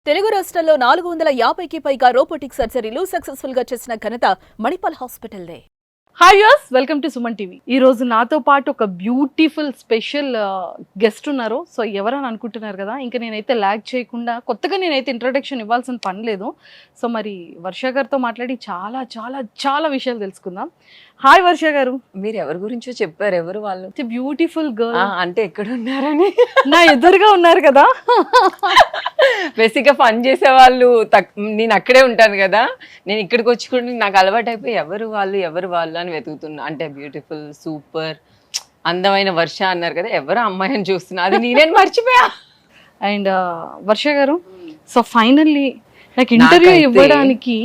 తెలుగు రాష్ట్రాల్లో 450కి పైగా రోబోటిక్ సర్జరీలు సక్సెస్ఫుల్ గా చేసిన ఘనత మణిపాల్ హాస్పిటల్దే. హాయ్ యూస్, వెల్కమ్ టు సుమన్ టీవీ. ఈ రోజు నాతో పాటు ఒక బ్యూటిఫుల్ స్పెషల్ గెస్ట్ ఉన్నారు. సో ఎవరని అనుకుంటున్నారు కదా, ఇంకా నేనైతే ల్యాగ్ చేయకుండా కొత్తగా నేనైతే ఇంట్రొడక్షన్ ఇవ్వాల్సిన పని లేదు. సో మరి వర్ష గారితో మాట్లాడి చాలా చాలా చాలా విషయాలు తెలుసుకుందాం. హాయ్ వర్ష గారు. మీరు ఎవరి గురించో చెప్పారు, ఎవరు వాళ్ళు? బ్యూటిఫుల్ గర్ల్ అంటే ఎక్కడ ఉన్నారని నా ఎదురుగా ఉన్నారు కదా. బేసిక్ గా ఫన్ చేసే వాళ్ళు నేను అక్కడే ఉంటాను కదా, నేను ఇక్కడికి వచ్చి కూడా నాకు అలవాటు అయిపోయి ఎవరు వాళ్ళు అని వెతుకుతున్నా. అంటే బ్యూటిఫుల్ సూపర్ అందమైన వర్ష అన్నారు కదా, ఎవరు అమ్మాయి అని చూస్తున్నా, అది నేనేం మర్చిపోయా. అండ్ వర్ష గారు, సో ఫైనల్లీ నాకు ఇంటర్వ్యూ ఇవ్వడానికి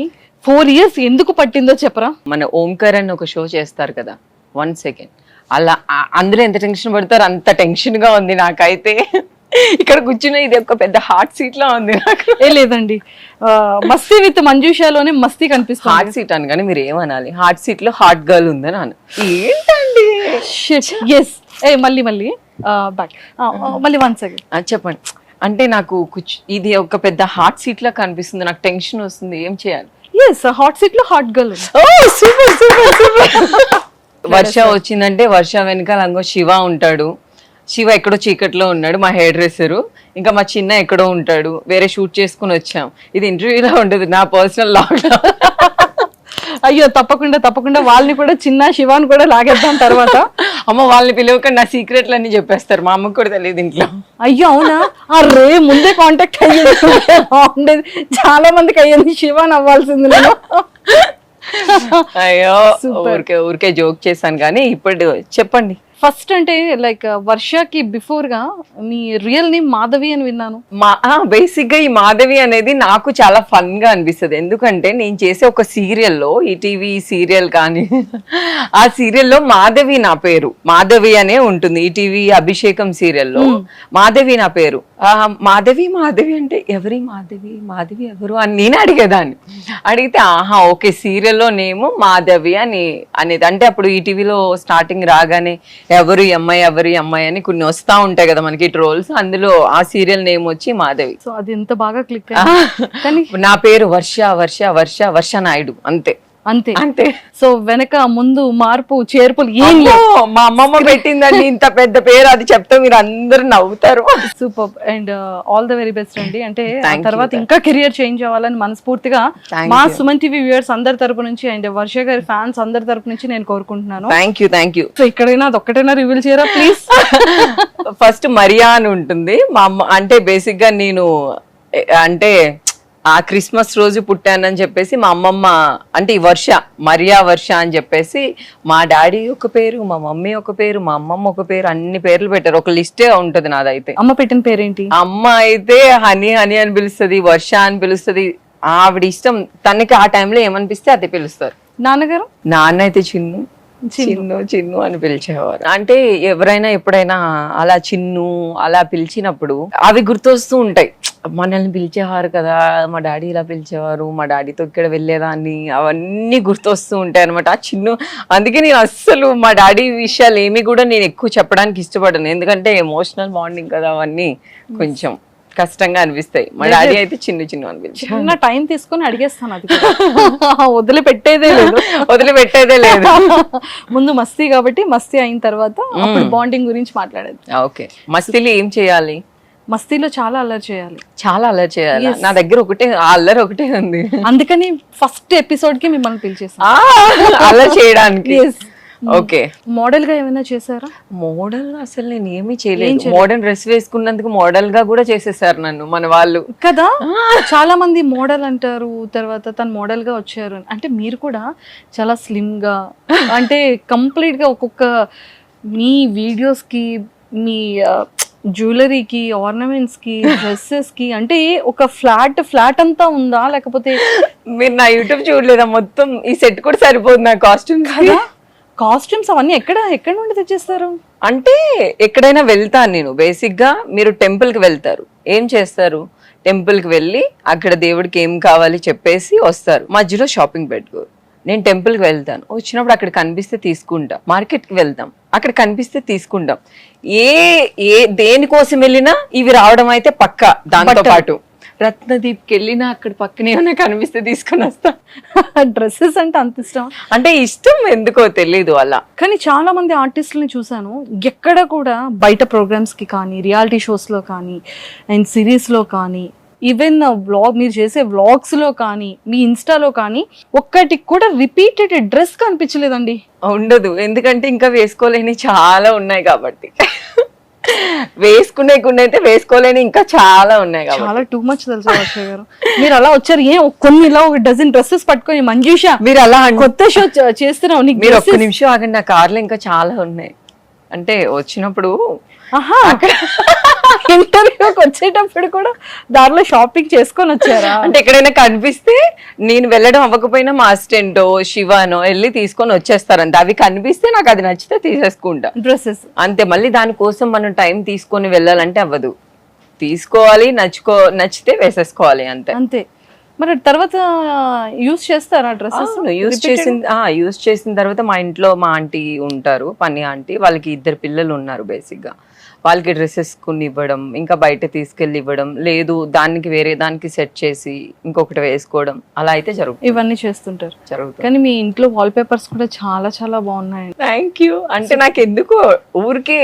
4 years ఎందుకు పట్టిందో చెప్పరా? మన ఓంకార్ అని ఒక షో చేస్తారు కదా, 1 second అలా అందరూ ఎంత టెన్షన్ పడతారు అంత టెన్షన్ గా ఉంది నాకైతే. ఇక్కడ కూర్చున్న ఇది ఒక పెద్ద హాట్ సీట్ లా ఉంది నాకు. లేదండి, మస్తీ విత్ మంజుషాలోనే మస్తీ కనిపిస్తుంది. హాట్ సీట్ అని కానీ మీరు ఏమనాలి, హాట్ సీట్ లో హాట్ గర్ల్ ఉందని అను. ఏంటండి మళ్ళీ బ్యాక్ మళ్ళీ 1 second చెప్పండి. అంటే నాకు ఇది ఒక పెద్ద హాట్ సీట్ లా కనిపిస్తుంది, నాకు టెన్షన్ వస్తుంది, ఏం చేయాలి? హాట్ సీట్ లో హాట్ గర్ల్. వర్ష వచ్చిందంటే వర్ష వెనకాల అంగో శివ ఉంటాడు. శివ ఎక్కడో చీకట్లో ఉన్నాడు, మా హెయిర్ డ్రెస్సరు. ఇంకా మా చిన్న ఎక్కడో ఉంటాడు, వేరే షూట్ చేసుకుని వచ్చాం. ఇది ఇంటర్వ్యూలో ఉండదు, నా పర్సనల్ లాక్డౌన్. అయ్యో తప్పకుండా వాళ్ళని కూడా చిన్న శివాని కూడా లాగేద్దాం తర్వాత. అమ్మ వాళ్ళని పిలవకుండా నా సీక్రెట్లు అన్ని చెప్పేస్తారు, మా అమ్మకు కూడా తెలియదు ఇంట్లో. అయ్యో అవునా? అరే ముందే కాంటాక్ట్ అయ్యేది చాలా మందికి అయ్యింది, శివాని అవ్వాల్సింది నేను. అయ్యో ఊరికే జోక్ చేశాను కానీ ఇప్పుడు చెప్పండి. ఫస్ట్ అంటే లైక్ వర్షకి బిఫోర్ గా మీ రియల్ నేమ్ మాధవి అని విన్నాను. బేసిక్ గా ఈ మాధవి అనేది నాకు చాలా ఫన్ గా అనిపిస్తుంది. ఎందుకంటే నేను చేసే ఒక సీరియల్లో, ఈటీవీ సీరియల్ కానీ ఆ సీరియల్లో మాధవి నా పేరు, మాధవి అనే ఉంటుంది. ఈటీవీ అభిషేకం సీరియల్లో మాధవి నా పేరు. మాధవి అంటే ఎవరి మాధవి ఎవరు అని నేను అడిగేదాన్ని. అడిగితే ఓకే సీరియల్లో నేము మాధవి అనేది. అంటే అప్పుడు ఈటీవీలో స్టార్టింగ్ రాగానే ఎవరు అమ్మాయి అని కొన్ని వస్తా ఉంటాయి కదా మనకి ట్రోల్స్, అందులో ఆ సీరియల్ నేమ్ వచ్చి మాధవి. సో అది ఎంత బాగా క్లిక్. నా పేరు వర్ష నాయుడు, అంతే. సో వెనక ముందు మార్పు చేర్పులు ఏం మా అమ్మమ్మ పెట్టిందండి ఇంత పెద్ద పేరు, అది చెప్తే మీరు అందరు నవ్వుతారు. Super and all the very best అండి. అంటే తర్వాత ఇంకా కెరియర్ చేంజ్ అవ్వాలని మనస్ఫూర్తిగా మా సుమన్ టీవీ వ్యూవర్స్ అందరి తరపు నుంచి అండ్ వర్ష గారి ఫ్యాన్స్ అందరి తరపు నుంచి నేను కోరుకుంటున్నాను. Thank you. సో ఇక్కడైనా అది ఒక్కటైనా రివీల్ చేయరా ప్లీజ్? ఫస్ట్ మరియా అని ఉంటుంది మా అమ్మ. అంటే బేసిక్ గా నేను అంటే ఆ క్రిస్మస్ రోజు పుట్టానని చెప్పేసి మా అమ్మమ్మ, అంటే ఈ మరియా వర్ష అని చెప్పేసి మా డాడీ ఒక పేరు, మా మమ్మీ ఒక పేరు, మా అమ్మమ్మ ఒక పేరు, అన్ని పేర్లు పెట్టారు. ఒక లిస్టే ఉంటది నాదైతే. అమ్మ పెట్టిన పేరేంటి? అమ్మ అయితే హనీ అని పిలుస్తుంది, వర్ష అని పిలుస్తుంది. ఆవిడ ఇష్టం, తనకి ఆ టైంలో ఏమనిపిస్తే అది పిలుస్తారు. నాన్నగారు? నాన్న అయితే చిన్ను అని పిలిచేవారు. అంటే ఎవరైనా ఎప్పుడైనా అలా చిన్ను అలా పిలిచినప్పుడు అవి గుర్తొస్తూ ఉంటాయి. మనల్ని పిలిచేవారు కదా, మా డాడీ ఇలా పిలిచేవారు, మా డాడీతో ఇక్కడ వెళ్ళేదాన్ని, అవన్నీ గుర్తొస్తూ ఉంటాయి అనమాట ఆ చిన్ను. అందుకే నేను అస్సలు మా డాడీ విషయాలు ఏమి కూడా నేను ఎక్కువ చెప్పడానికి ఇష్టపడను, ఎందుకంటే ఎమోషనల్ బాండింగ్ కదా, అవన్నీ కొంచెం కష్టంగా అనిపిస్తాయి. మా డాడీ అయితే చిన్ను అని పిలిచి చిన్న టైం తీసుకొని అడిగేస్తాను, అది వదిలిపెట్టేదే లేదు. ముందు మస్తీ కాబట్టి మస్తీ అయిన తర్వాత అప్పుడు బాండింగ్ గురించి మాట్లాడేది. ఓకే, మస్తీలో ఏం చేయాలి? మస్తీలో చాలా అల్లరి చేయాలి. నా దగ్గర అల్లరి ఒకటే ఉంది, అందుకని ఫస్ట్ ఎపిసోడ్ కి మిమ్మల్ని పిలిచేసాను అల్లరి చేయడానికి. ఓకే, మోడల్ గా ఏమైనా చేశారా? మోడల్ అసలు నేను ఏమీ చేయలేదు. మోడర్న్ డ్రెస్ వేసుకున్నందుకు మోడల్ గా కూడా చేసేసారు నన్ను మన వాళ్ళు కదా. చాలా మంది మోడల్ అంటారు, తర్వాత తను మోడల్ గా వచ్చారు. అంటే మీరు కూడా చాలా స్లిమ్ గా, అంటే కంప్లీట్ గా ఒక్కొక్క మీ వీడియోస్ కి, మీ జ్యువెలరీకి, ఆర్నమెంట్స్ కి, డ్రెస్సెస్ కి, అంటే ఒక ఫ్లాట్ అంతా ఉందా, లేకపోతే మీరు నా యూట్యూబ్ చూడలేదా? మొత్తం ఈ సెట్ కూడా సరిపోదు నా కాస్ట్యూమ్ కదా. కాస్ట్యూమ్స్ అవన్నీ ఎక్కడ నుండి తెచ్చేస్తారు? అంటే ఎక్కడైనా వెళ్తాను నేను. బేసిక్ గా మీరు టెంపుల్ కి వెళ్తారు, ఏం చేస్తారు? టెంపుల్ కి వెళ్ళి అక్కడ దేవుడికి ఏం కావాలి చెప్పేసి వస్తారు, మధ్యలో షాపింగ్ పెట్టుకోరు. నేను టెంపుల్కి వెళ్తాను, వచ్చినప్పుడు అక్కడ కనిపిస్తే తీసుకుంటాం. మార్కెట్కి వెళ్తాం, అక్కడ కనిపిస్తే తీసుకుంటాం. దేనికోసం వెళ్ళినా ఇవి రావడం అయితే పక్కా. దాంతో పాటు రత్నదీప్కి వెళ్ళినా అక్కడ పక్కనే ఏమైనా కనిపిస్తే తీసుకొని వస్తా. డ్రెస్సెస్ అంటే అంత ఇష్టం. అంటే ఇష్టం ఎందుకో తెలీదు అలా. కానీ చాలా మంది ఆర్టిస్టులని చూసాను, ఎక్కడ కూడా బయట ప్రోగ్రామ్స్ కి కానీ, రియాలిటీ షోస్ లో కానీ, అండ్ సిరీస్ లో కానీ, ఈవెన్ మీరు చేసే వ్లాగ్స్ లో కానీ, మీ ఇన్స్టాలో కానీ ఒక్కటి కూడా రిపీటెడ్ డ్రెస్ కనిపించలేదండి. ఉండదు, ఎందుకంటే ఇంకా వేసుకోలేని చాలా ఉన్నాయి కాబట్టి. వేసుకునే అయితే వేసుకోలేని ఇంకా చాలా ఉన్నాయి కాబట్టి. చాలా టూ మచ్ తెలుసు అక్షయ్ గారు. మీరు అలా వచ్చారు, కొన్ని ఇలా ఒక డజన్ డ్రెస్సెస్ పట్టుకొని మంజుషా మీరు అలా కొత్త షో చేస్తున్నావు, నీకు మీరు ఒక్క నిమిషం ఆగండి, నా కార్లో ఇంకా చాలా ఉన్నాయి. అంటే వచ్చినప్పుడు ఇంటర్వ్యూకి వచ్చేటప్పుడు కూడా దారిలో షాపింగ్ చేసుకొని వచ్చారా? అంటే ఎక్కడైనా కనిపిస్తే నేను వెళ్ళడం అవ్వకపోయినా మా అసిస్టెంటో శివానో వెళ్ళి తీసుకొని వచ్చేస్తారంట. అవి కనిపిస్తే నాకు అది నచ్చితే తీసేసుకుంటా డ్రెస్సెస్ అంతే. మళ్ళీ దానికోసం మనం టైం తీసుకొని వెళ్ళాలంటే అవ్వదు. తీసుకోవాలి, నచ్చితే వేసేసుకోవాలి అంతే. అంతే. మరి తర్వాత యూస్ చేస్తారా డ్రెస్సెస్? యూస్ చేసిన తర్వాత మా ఇంట్లో మా ఆంటీ ఉంటారు, పని ఆంటీ, వాళ్ళకి 2 పిల్లలు ఉన్నారు. బేసిక్ గా వాళ్ళకి డ్రెస్సెస్ కొన్ని ఇవ్వడం, ఇంకా బయట తీసుకెళ్ళి ఇవ్వడం, లేదు దానికి వేరే దానికి సెట్ చేసి ఇంకొకటి వేసుకోవడం, అలా అయితే జరుగుతుంది. ఇవన్నీ చేస్తుంటారు. జరుగుతుంది. కానీ మీ ఇంట్లో వాల్ పేపర్స్ కూడా చాలా చాలా బాగున్నాయి. Thank you. అంటే నాకు ఎందుకో ఊరికే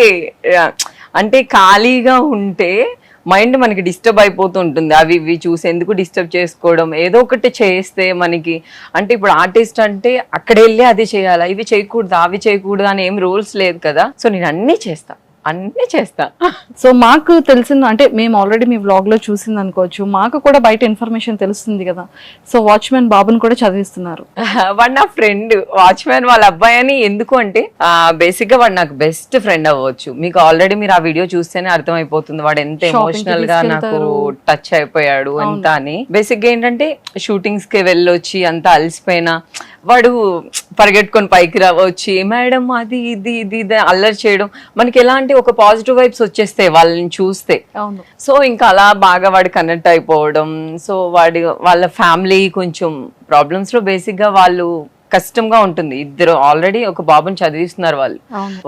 అంటే ఖాళీగా ఉంటే మైండ్ మనకి డిస్టర్బ్ అయిపోతూ ఉంటుంది. అవి ఇవి చూసి ఎందుకు డిస్టర్బ్ చేసుకోవడం, ఏదో ఒకటి చేస్తే మనకి. అంటే ఇప్పుడు ఆర్టిస్ట్ అంటే అక్కడ వెళ్ళి అది చేయాలా, ఇవి చేయకూడదు అవి చేయకూడదు అని ఏం రూల్స్ లేదు కదా. సో నేను అన్నీ చేస్తా. సో మాకు తెలిసింది అంటే మేము ఆల్రెడీ మీ వ్లాగ్ లో చూసింది అనుకోవచ్చు, మాకు కూడా బయట ఇన్ఫర్మేషన్ తెలుస్తుంది కదా. సో వాచ్మెన్ బాబుని కూడా చదివిస్తున్నారు. వాడు నా ఫ్రెండ్, వాచ్మెన్ వాళ్ళ అబ్బాయి అని. ఎందుకు అంటే బేసిక్ గా వాడు నాకు బెస్ట్ ఫ్రెండ్ అవ్వచ్చు. మీకు ఆల్రెడీ మీరు ఆ వీడియో చూస్తేనే అర్థమైపోతుంది వాడు ఎంత ఎమోషనల్ గా నాకు టచ్ అయిపోయాడు ఎంత అని. బేసిక్ గా ఏంటంటే షూటింగ్స్ కి వెళ్ళొచ్చి అంత అలసిపోయినా వాడు పరిగెట్టుకొని పైకి రావచ్చు, మేడం అది ఇది ఇది ఇది అల్లరి చేయడం, మనకి ఎలాంటి ఒక పాజిటివ్ వైబ్స్ వచ్చేస్తాయి వాళ్ళని చూస్తే. సో ఇంకా అలా బాగా వాడు కనెక్ట్ అయిపోవడం. సో వాళ్ళ ఫ్యామిలీ కొంచెం ప్రాబ్లమ్స్ లో బేసిక్ గా వాళ్ళు కష్టంగా ఉంటుంది. 2 ఆల్రెడీ ఒక బాబుని చదివిస్తున్నారు వాళ్ళు.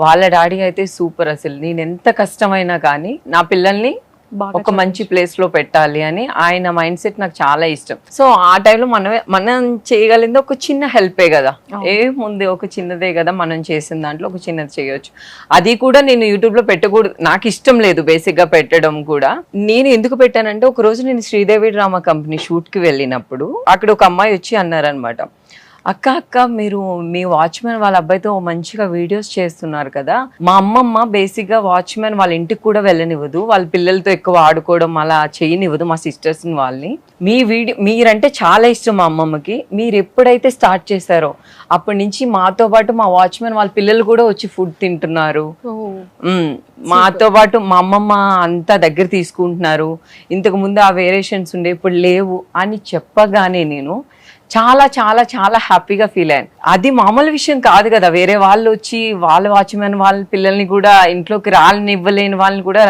వాళ్ళ డాడీ అయితే సూపర్. అసలు నేను ఎంత కష్టమైనా కానీ నా పిల్లల్ని ఒక మంచి ప్లేస్ లో పెట్టాలి అని ఆయన మైండ్ సెట్ నాకు చాలా ఇష్టం. సో ఆ టైంలో మనం చేయగలిగింది ఒక చిన్న హెల్పే కదా, ఏముంది ఒక చిన్నదే కదా, మనం చేసిన దాంట్లో ఒక చిన్నది చేయొచ్చు. అది కూడా నేను యూట్యూబ్ లో పెట్టకూడదు, నాకు ఇష్టం లేదు బేసిక్ గా పెట్టడం కూడా. నేను ఎందుకు పెట్టానంటే ఒక రోజు నేను శ్రీదేవి డ్రామా కంపెనీ షూట్ కి వెళ్ళినప్పుడు అక్కడ ఒక అమ్మాయి వచ్చి అన్నారనమాట, అక్క మీరు మీ వాచ్మెన్ వాళ్ళ అబ్బాయితో మంచిగా వీడియోస్ చేస్తున్నారు కదా, మా అమ్మమ్మ బేసిక్ గా వాచ్మెన్ వాళ్ళ ఇంటికి కూడా వెళ్ళనివ్వదు, వాళ్ళ పిల్లలతో ఎక్కువ ఆడుకోవడం అలా చేయనివ్వదు మా సిస్టర్స్ వాళ్ళని. మీరంటే చాలా ఇష్టం మా అమ్మమ్మకి, మీరు ఎప్పుడైతే స్టార్ట్ చేశారో అప్పటి నుంచి మాతో పాటు మా వాచ్మెన్ వాళ్ళ పిల్లలు కూడా వచ్చి ఫుడ్ తింటున్నారు, మాతో పాటు మా అమ్మమ్మ అంతా దగ్గర తీసుకుంటున్నారు, ఇంతకు ముందు ఆ వేరియేషన్స్ ఉండే ఇప్పుడు లేవు అని చెప్పగానే నేను చాలా చాలా చాలా హ్యాపీగా ఫీల్ అయ్యాను. అది మామూలు విషయం కాదు కదా, వేరే వాళ్ళు వచ్చి వాళ్ళ వాచ్మెన్ వాళ్ళ పిల్లల్ని కూడా ఇంట్లోకి ఇవ్వలేని వాళ్ళని కూడా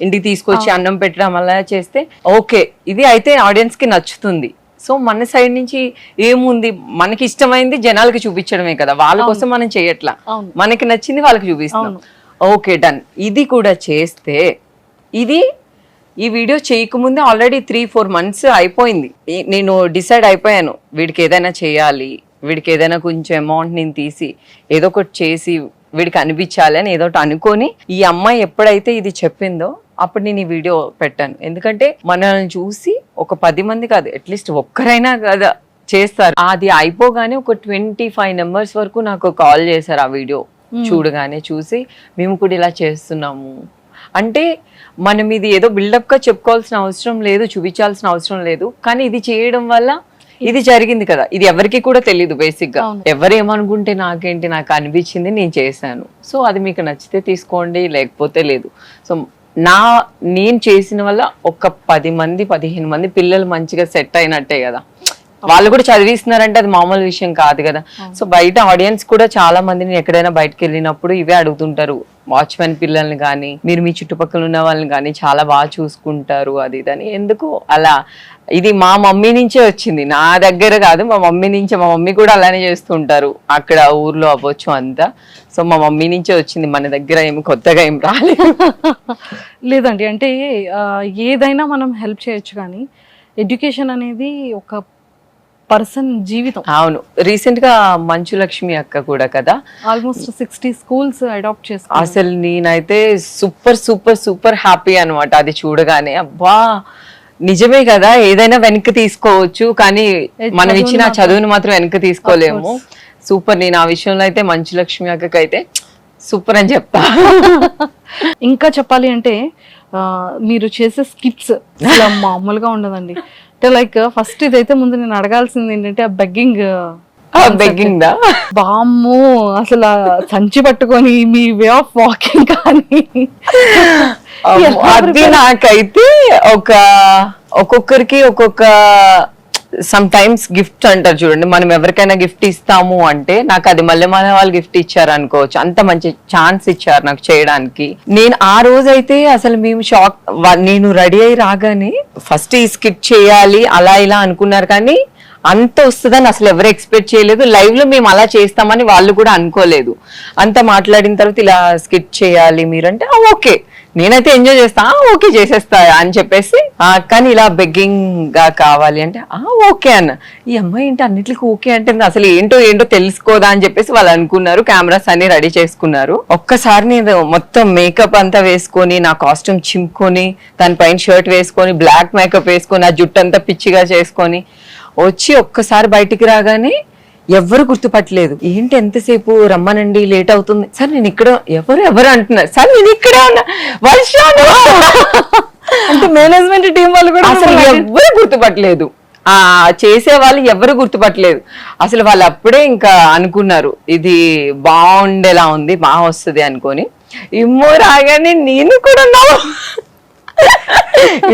ఇంటికి తీసుకొచ్చి అన్నం పెట్టడం అలా చేస్తే ఓకే, ఇది అయితే ఆడియన్స్ కి నచ్చుతుంది. సో మన సైడ్ నుంచి ఏముంది, మనకి ఇష్టమైంది జనాలకి చూపించడమే కదా, వాళ్ళ కోసం మనం చేయట్లా, మనకి నచ్చింది వాళ్ళకి చూపిస్తాం. Okay done. ఇది కూడా చేస్తే ఈ వీడియో చేయకముందే ఆల్రెడీ 3-4 months అయిపోయింది. నేను డిసైడ్ అయిపోయాను వీడికి ఏదైనా చేయాలి, వీడికి ఏదైనా కొంచెం అమౌంట్ నేను తీసి ఏదో ఒకటి చేసి వీడికి అనిపించాలి అని ఏదో ఒకటి అనుకొని ఈ అమ్మాయి ఎప్పుడైతే ఇది చెప్పిందో అప్పుడు నేను ఈ వీడియో పెట్టాను. ఎందుకంటే మనల్ని చూసి ఒక 10 మంది కాదు, అట్లీస్ట్ ఒక్కరైనా కదా చేస్తారు. అది అయిపోగానే ఒక 25 numbers వరకు నాకు కాల్ చేశారు ఆ వీడియో చూడగానే. చూసి మేము కూడా ఇలా చేస్తున్నాము అంటే మనం ఇది ఏదో బిల్డప్ గా చెప్పుకోవాల్సిన అవసరం లేదు, చూపించాల్సిన అవసరం లేదు, కానీ ఇది చేయడం వల్ల ఇది జరిగింది కదా, ఇది ఎవరికి కూడా తెలియదు. బేసిక్ గా ఎవరేమనుకుంటే నాకేంటి, నాకు అనిపించింది నేను చేశాను. సో అది మీకు నచ్చితే తీసుకోండి, లేకపోతే లేదు. సో నేను చేసిన వల్ల ఒక 10 మంది 15 మంది పిల్లలు మంచిగా సెట్ అయినట్టే కదా, వాళ్ళు కూడా చదివిస్తున్నారంటే అది మామూలు విషయం కాదు కదా. సో బయట ఆడియన్స్ కూడా చాలా మందిని ఎక్కడైనా బయటకు వెళ్ళినప్పుడు ఇవే అడుగుతుంటారు, వాచ్మెన్ పిల్లల్ని కానీ మీరు మీ చుట్టుపక్కల ఉన్న వాళ్ళని కానీ చాలా బాగా చూసుకుంటారు అది ఇదని. ఎందుకు అలా, ఇది మా మమ్మీ నుంచే వచ్చింది, నా దగ్గర కాదు, మా మమ్మీ నుంచే. మా మమ్మీ కూడా అలానే చేస్తుంటారు అక్కడ ఊర్లో అవ్వచ్చు అంతా. సో మా మమ్మీ నుంచే వచ్చింది, మన దగ్గర ఏమి కొత్తగా ఏం రాలేదు. లేదండి, అంటే ఏదైనా మనం హెల్ప్ చేయొచ్చు, కానీ ఎడ్యుకేషన్ అనేది ఒక పర్సన్ జీవితం. అవును, రీసెంట్ గా మంచు లక్ష్మి అక్క కూడా కదా ఆల్మోస్ట్ 60 స్కూల్స్ అడాప్ట్ చేసుకున్నారు. అసలు నేనైతే సూపర్ సూపర్ సూపర్ హ్యాపీ అనమాట అది చూడగానే. అబ్బా నిజమే కదా, ఏదైనా వెనక్కి తీసుకోవచ్చు కానీ మనం ఇచ్చిన చదువుని మాత్రం వెనక్కి తీసుకోలేము. సూపర్. నేను ఆ విషయంలో అయితే మంచు లక్ష్మి అక్కకైతే సూపర్ అని చెప్తా. ఇంకా చెప్పాలి అంటే మీరు చేసే స్కిట్స్ మామూలుగా ఉండదండి. అంటే లైక్ ఫస్ట్ ఇదైతే ముందు నేను అడగాల్సింది ఏంటంటే ఆ బెగ్గింగ్ బెగ్గింగ్ బామ్ము అసలు సంచి పట్టుకొని మీ వే ఆఫ్ వాకింగ్ కానీ అది నాకైతే ఒక్కొక్కరికి ఒక్కొక్క సమ్ టైమ్స్ గిఫ్ట్ అంటారు చూడండి, మనం ఎవరికైనా గిఫ్ట్ ఇస్తాము అంటే నాకు అది మళ్ళీ వాళ్ళు గిఫ్ట్ ఇచ్చారు అనుకోవచ్చు. అంత మంచి ఛాన్స్ ఇచ్చారు నాకు చేయడానికి. నేను ఆ రోజైతే అసలు మేము షాక్. నేను రెడీ అయి రాగానే ఫస్ట్ ఈ స్కిట్ చేయాలి అలా ఇలా అనుకున్నారు కానీ అంత వస్తుందని అసలు ఎవరు ఎక్స్పెక్ట్ చేయలేదు. లైవ్ లో మేము అలా చేస్తామని వాళ్ళు కూడా అనుకోలేదు. అంత మాట్లాడిన తర్వాత ఇలా స్కిట్ చేయాలి మీరంటే ఓకే, నేనైతే ఎంజాయ్ చేస్తా, ఓకే చేసేస్తా అని చెప్పేసి. కానీ ఇలా బెగ్గింగ్ గా కావాలి అంటే ఓకే అన్న. ఈ అమ్మాయి ఏంటి అన్నిటికీ ఓకే అంటే అసలు ఏంటో తెలుసుకోదా అని చెప్పేసి వాళ్ళు అనుకున్నారు. కెమెరాస్ అన్ని రెడీ చేసుకున్నారు. ఒక్కసారి నేను మొత్తం మేకప్ అంతా వేసుకొని నా కాస్ట్యూమ్ చింపుకొని దానిపైన షర్ట్ వేసుకొని బ్లాక్ మేకప్ వేసుకొని ఆ జుట్టు అంతా పిచ్చిగా చేసుకొని వచ్చి ఒక్కసారి బయటికి రాగానే ఎవరు గుర్తుపట్టలేదు. ఏంటి ఎంతసేపు రమ్మనండి లేట్ అవుతుంది సార్, నేను ఇక్కడ ఎవరు అంటున్నారు సార్, నేను ఇక్కడే ఉన్నా అంటే మేనేజ్మెంట్ టీం వాళ్ళు కూడా అసలు ఎవరు గుర్తుపట్టలేదు. చేసే వాళ్ళు ఎవరు గుర్తుపట్టలేదు. అసలు వాళ్ళు అప్పుడే ఇంకా అనుకున్నారు ఇది బాగుండేలా ఉంది, బాగా వస్తుంది అనుకొని. ఇమ్మో రాగానే నేను కూడా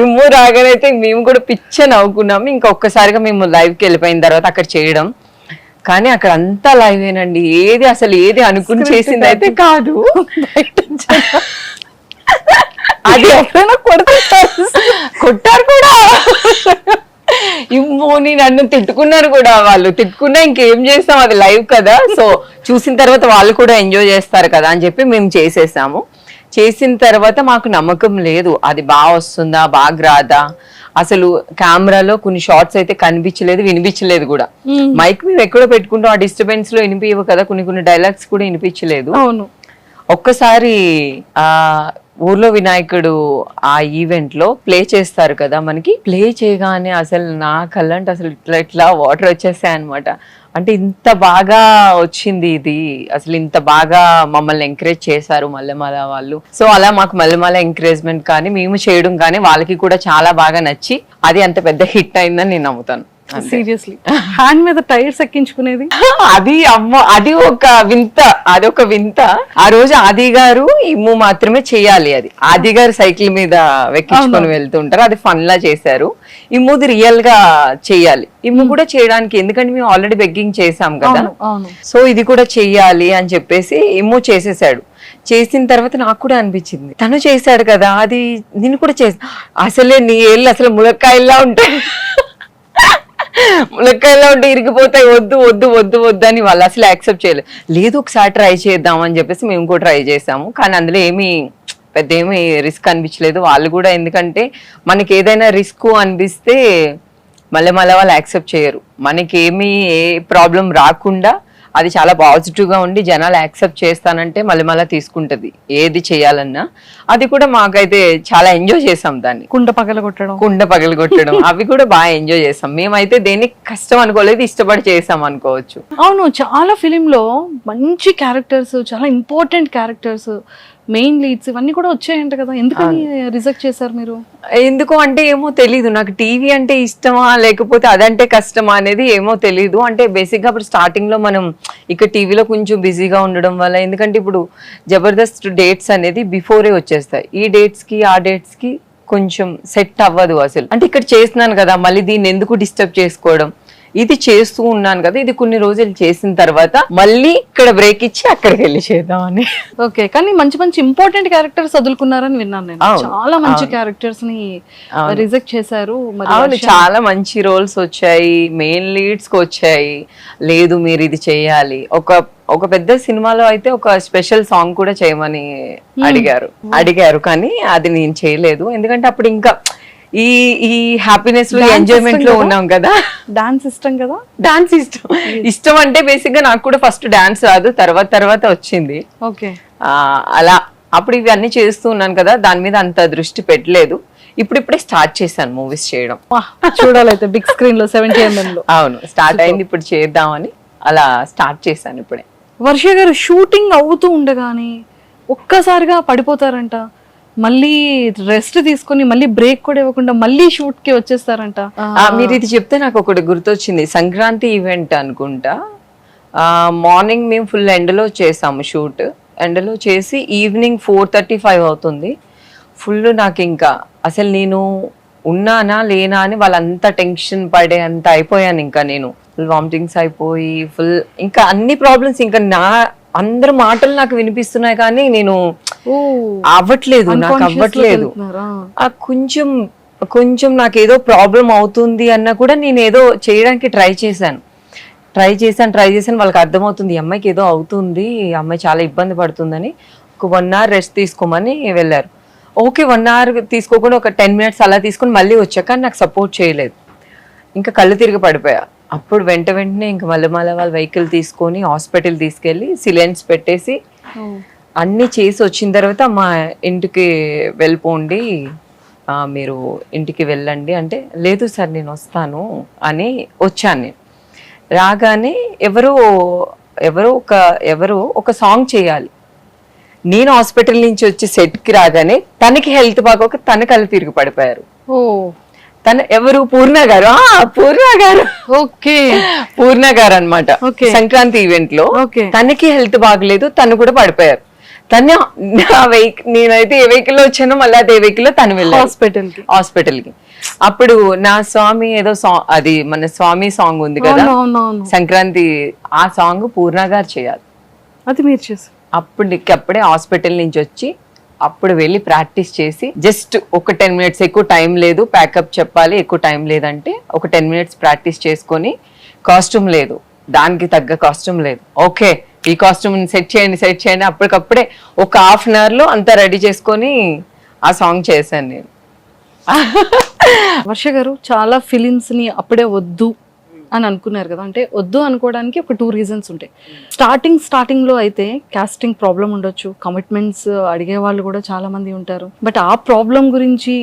ఇమ్మో రాగానైతే మేము కూడా పిచ్చ నవ్వుకున్నాము. ఇంకొకసారిగా మేము లైవ్కి వెళ్ళిపోయిన తర్వాత అక్కడ చేయడం, కానీ అక్కడ అంతా లైవేనండి. ఏది అనుకుని చేసింది అయితే కాదు. అది ఎవరైనా కొట్టారు కూడా. ఇమ్మోని నన్ను తిట్టుకున్నారు కూడా. వాళ్ళు తిట్టుకున్నా ఇంకేం చేస్తాం, అది లైవ్ కదా. సో చూసిన తర్వాత వాళ్ళు కూడా ఎంజాయ్ చేస్తారు కదా అని చెప్పి మేము చేసేసాము. చేసిన తర్వాత మాకు నమ్మకం లేదు అది బాగా వస్తుందా బాగా రాదా. అసలు కెమెరాలో కొన్ని షార్ట్స్ అయితే కనిపించలేదు, వినిపించలేదు కూడా. మైక్ మేము ఎక్కడో పెట్టుకుంటాం, ఆ డిస్టర్బెన్స్ లో వినిపించవు కదా, కొన్ని డైలాగ్స్ కూడా వినిపించలేదు. అవును. ఒక్కసారి ఊర్లో వినాయకుడు ఆ ఈవెంట్ లో ప్లే చేస్తారు కదా, మనకి ప్లే చేయగానే అసలు నా కళ్ళంటే అసలు ఇట్లా వాటర్ వచ్చేసాయి అనమాట. అంటే ఇంత బాగా వచ్చింది ఇది, అసలు ఇంత బాగా మమ్మల్ని ఎంకరేజ్ చేశారు మల్లెమాల వాళ్ళు. సో అలా మాకు మల్లెమాల ఎంకరేజ్మెంట్ కానీ మేము చేయడం కానీ వాళ్ళకి కూడా చాలా బాగా నచ్చి అది అంత పెద్ద హిట్ అయిందని నేను నమ్ముతాను. సీరియస్లీ హ్యాండ్ మీద టైర్స్ ఎక్కించుకునేది అది అమ్మ అది ఒక వింత. ఆ రోజు ఆది గారు ఇమ్ము మాత్రమే చేయాలి. అది ఆది గారు సైకిల్ మీద వెక్కించుకొని వెళ్తుంటారు, అది ఫన్ లా చేశారు. ఇమ్ముది రియల్ గా చెయ్యాలి. ఇమ్ము కూడా చేయడానికి, ఎందుకంటే మేము ఆల్రెడీ బెగ్గింగ్ చేసాం కదా, సో ఇది కూడా చెయ్యాలి అని చెప్పేసి ఇమ్ము చేసేసాడు. చేసిన తర్వాత నాకు కూడా అనిపించింది తను చేశాడు కదా, అది నేను కూడా చేసా. అసలే నీ ఏళ్ళు అసలు ములక్కాయల్లా ఉంటాయి, ములక్కాయలో ఉంటే ఇరిగిపోతాయి, వద్దు వద్దు వద్దు వద్దు అని వాళ్ళు అసలు యాక్సెప్ట్ చేయలేదు. లేదు ఒకసారి ట్రై చేద్దాం అని చెప్పేసి మేము కూడా ట్రై చేసాము. కానీ అందులో ఏమీ రిస్క్ అనిపించలేదు వాళ్ళు కూడా. ఎందుకంటే మనకి ఏదైనా రిస్క్ అనిపిస్తే మళ్ళీ వాళ్ళు యాక్సెప్ట్ చేయరు. మనకి ఏ ప్రాబ్లం రాకుండా అది చాలా పాజిటివ్ గా ఉండి జనాలు యాక్సెప్ట్ చేస్తానంటే మళ్ళీ తీసుకుంటది ఏది చేయాలన్నా. అది కూడా మాకైతే చాలా ఎంజాయ్ చేసాం. దాన్ని కుండ పగల కొట్టడం అవి కూడా బాగా ఎంజాయ్ చేసాం. మేమైతే దేన్ని కష్టం అనుకోలేదు, ఇష్టపడి చేసాం అనుకోవచ్చు. అవును, చాలా ఫిలిం లో మంచి క్యారెక్టర్స్, చాలా ఇంపార్టెంట్ క్యారెక్టర్స్, మెయిన్ లీడ్స్ ఇవన్నీ కూడా వచ్చాయంట కదా, ఎందుకని రిజెక్ట్ చేశారు మీరు? ఎందుకు అంటే ఏమో తెలీదు నాకు. టీవీ అంటే ఇష్టమా లేకపోతే అదంటే కష్టమా అనేది ఏమో తెలీదు. అంటే బేసిక్ గా ఇప్పుడు స్టార్టింగ్ లో మనం ఇక్కడ టీవీలో కొంచెం బిజీగా ఉండడం వల్ల, ఎందుకంటే ఇప్పుడు జబర్దస్త్ డేట్స్ అనేది బిఫోరే వచ్చేస్తాయి. ఈ డేట్స్ కి ఆ డేట్స్ కి కొంచెం సెట్ అవ్వదు అసలు. అంటే ఇక్కడ చేస్తున్నాను కదా మళ్ళీ దీన్ని ఎందుకు డిస్టర్బ్ చేసుకోవడం, ఇది చేస్తూ ఉన్నాను కదా, ఇది కొన్ని రోజులు చేసిన తర్వాత మళ్ళీ ఇక్కడ బ్రేక్ ఇచ్చి అక్కడికి వెళ్ళి చేద్దామని. ఓకే, కానీ మంచి ఇంపార్టెంట్ క్యారెక్టర్స్ వదులుకున్నారని విన్నాను నేను. చాలా మంచి క్యారెక్టర్స్ ని రిజెక్ట్ చేశారు. అవును, చాలా మంచి రోల్స్ వచ్చాయి, మెయిన్ లీడ్స్ కి వచ్చాయి. లేదు మీరు ఇది చేయాలి. ఒక పెద్ద సినిమాలో అయితే ఒక స్పెషల్ సాంగ్ కూడా చేయమని అడిగారు కానీ అది నేను చేయలేదు. ఎందుకంటే అప్పుడు ఇంకా ఈ ఈ హ్యాపీనెస్ లో Dance ఎంజాయ్మెంట్ ఇష్టం లో కదా? ఉన్నాం కదా. డాన్స్ ఇష్టం కదా? డాన్స్ ఇష్టం అంటే బేసిక్ గా నాకు కూడా ఫస్ట్ డాన్స్ రాదు, తర్వాత వచ్చింది. ఓకే. అలా అప్పుడు ఇవన్నీ చేస్తూ ఉన్నాను కదా, దాని మీద అంత దృష్టి పెట్టలేదు. ఇప్పుడిప్పుడే స్టార్ట్ చేశాను మూవీస్ చేయడం. చూడాలైతే బిగ్ స్క్రీన్ లో 70mm లో. అవును, స్టార్ట్ అయింది, ఇప్పుడు చేద్దామని అలా స్టార్ట్ చేశాను ఇప్పుడే. వర్ష గారు షూటింగ్ అవుతూ ఉండగానే ఒక్కసారిగా పడిపోతారంట, మళ్ళీ రెస్ట్ తీసుకొని మళ్ళీ బ్రేక్ కూడా ఇవ్వకుండా మళ్ళీ షూట్ కి వచ్చేస్తారంట. మీరు ఇది చెప్తే నాకు ఒకటి గుర్తొచ్చింది. సంక్రాంతి ఈవెంట్ అనుకుంటా, మార్నింగ్ మేము ఫుల్ ఎండలో చేసాము షూట్. ఎండలో చేసి ఈవినింగ్ 4:35 అవుతుంది. ఫుల్ నాకు ఇంకా అసలు నేను ఉన్నానా లేనా అని వాళ్ళంతా టెన్షన్ పడే అంత అయిపోయాను. ఇంకా నేను ఫుల్ వామిటింగ్స్ అయిపోయి ఫుల్ ఇంకా అన్ని ప్రాబ్లమ్స్, ఇంకా అందరు మాటలు నాకు వినిపిస్తున్నాయి కానీ నేను అవ్వట్లేదు, నాకు అవ్వట్లేదు. కొంచెం నాకు ఏదో ప్రాబ్లం అవుతుంది అన్నా కూడా నేను ఏదో చేయడానికి ట్రై చేశాను. వాళ్ళకి అర్థమవుతుంది ఈ అమ్మాయికి ఏదో అవుతుంది, ఈ అమ్మాయి చాలా ఇబ్బంది పడుతుందని. ఒక 1 hour రెస్ట్ తీసుకోమని వెళ్ళారు. ఓకే, 1 hour తీసుకోకుండా ఒక 10 minutes అలా తీసుకొని మళ్ళీ వచ్చాక నాకు సపోర్ట్ చేయలేదు. ఇంకా కళ్ళు తిరిగి పడిపోయా. అప్పుడు వెంటనే ఇంకా మళ్ళీ వాళ్ళ వెహికల్ తీసుకొని హాస్పిటల్ తీసుకెళ్ళి సిలెన్స్ పెట్టేసి అన్ని చేసి వచ్చిన తర్వాత మా ఇంటికి వెళ్ళిపోండి, మీరు ఇంటికి వెళ్ళండి అంటే, లేదు సార్ నేను వస్తాను అని వచ్చాను. నేను రాగానే ఎవరో ఒక సాంగ్ చేయాలి. నేను హాస్పిటల్ నుంచి వచ్చి సెట్ కి రాగానే తనకి హెల్త్ బాగోక తన కళ్ళు తిరిగి పడిపోయారు. తను ఎవరు? పూర్ణ గారు. ఓకే, పూర్ణ గారు అనమాట. సంక్రాంతి ఈవెంట్ లో తనకి హెల్త్ బాగలేదు, తను కూడా పడిపోయారు. తను నేనైతే ఏ వెహికల్ లో వచ్చానో మళ్ళీ అదే వెహికల్ లో తను వెళ్ళారు హాస్పిటల్ కి. అప్పుడు నా స్వామి ఏదో సాంగ్, అది మన స్వామి సాంగ్ ఉంది కదా సంక్రాంతి, ఆ సాంగ్ పూర్ణ గారు చేయాలి. అది మీరు చేసి అప్పుడే హాస్పిటల్ నుంచి వచ్చి అప్పుడు వెళ్ళి ప్రాక్టీస్ చేసి జస్ట్ ఒక 10 minutes, ఎక్కువ టైం లేదు, ప్యాకప్ చెప్పాలి, ఎక్కువ టైం లేదంటే ఒక 10 minutes ప్రాక్టీస్ చేసుకొని, కాస్ట్యూమ్ లేదు, దానికి తగ్గ కాస్ట్యూమ్ లేదు, ఓకే ఈ కాస్ట్యూమ్ సెట్ చేయండి అప్పటికప్పుడే ఒక 1/2 hour లో అంతా రెడీ చేసుకొని ఆ సాంగ్ చేశాను నేను. వర్ష గారు చాలా ఫిలిమ్స్ ని అప్పుడే వద్దు అని అనుకున్నారు కదా, అంటే వద్దు అనుకోవడానికి ఒక 2 reasons ఉంటాయి. స్టార్టింగ్ లో అయితే కాస్టింగ్ ప్రాబ్లం ఉండొచ్చు, కమిట్మెంట్స్ అడిగే వాళ్ళు కూడా చాలా మంది ఉంటారు. బట్ ఆ ప్రాబ్లం గురించి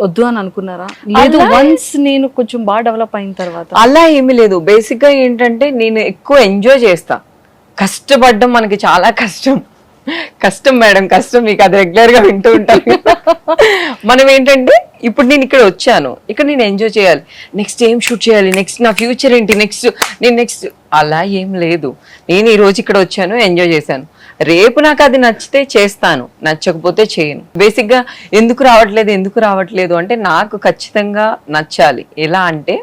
వద్దు అని అనుకున్నారా? లేదు, వన్స్ నేను కొంచెం బాగా డెవలప్ అయిన తర్వాత? అలా ఏమీ లేదు. బేసిక్ గా ఏంటంటే నేను ఎక్కువ ఎంజాయ్ చేస్తా. కష్టపడడం మనకి చాలా కష్టం మేడం, కష్టం. మీకు అది రెగ్యులర్ గా వింటూ ఉంటాను. మనం ఏంటంటే ఇప్పుడు నేను ఇక్కడ వచ్చాను, ఇక్కడ నేను ఎంజాయ్ చేయాలి, నెక్స్ట్ ఏం షూట్ చేయాలి, నెక్స్ట్ నా ఫ్యూచర్ ఏంటి, నెక్స్ట్ అలా ఏం లేదు. నేను ఈ రోజు ఇక్కడ వచ్చాను, ఎంజాయ్ చేశాను, రేపు నాకు అది నచ్చితే చేస్తాను, నచ్చకపోతే చేయను. బేసిక్ గా ఎందుకు రావట్లేదు అంటే నాకు ఖచ్చితంగా నచ్చాలి. ఎలా అంటే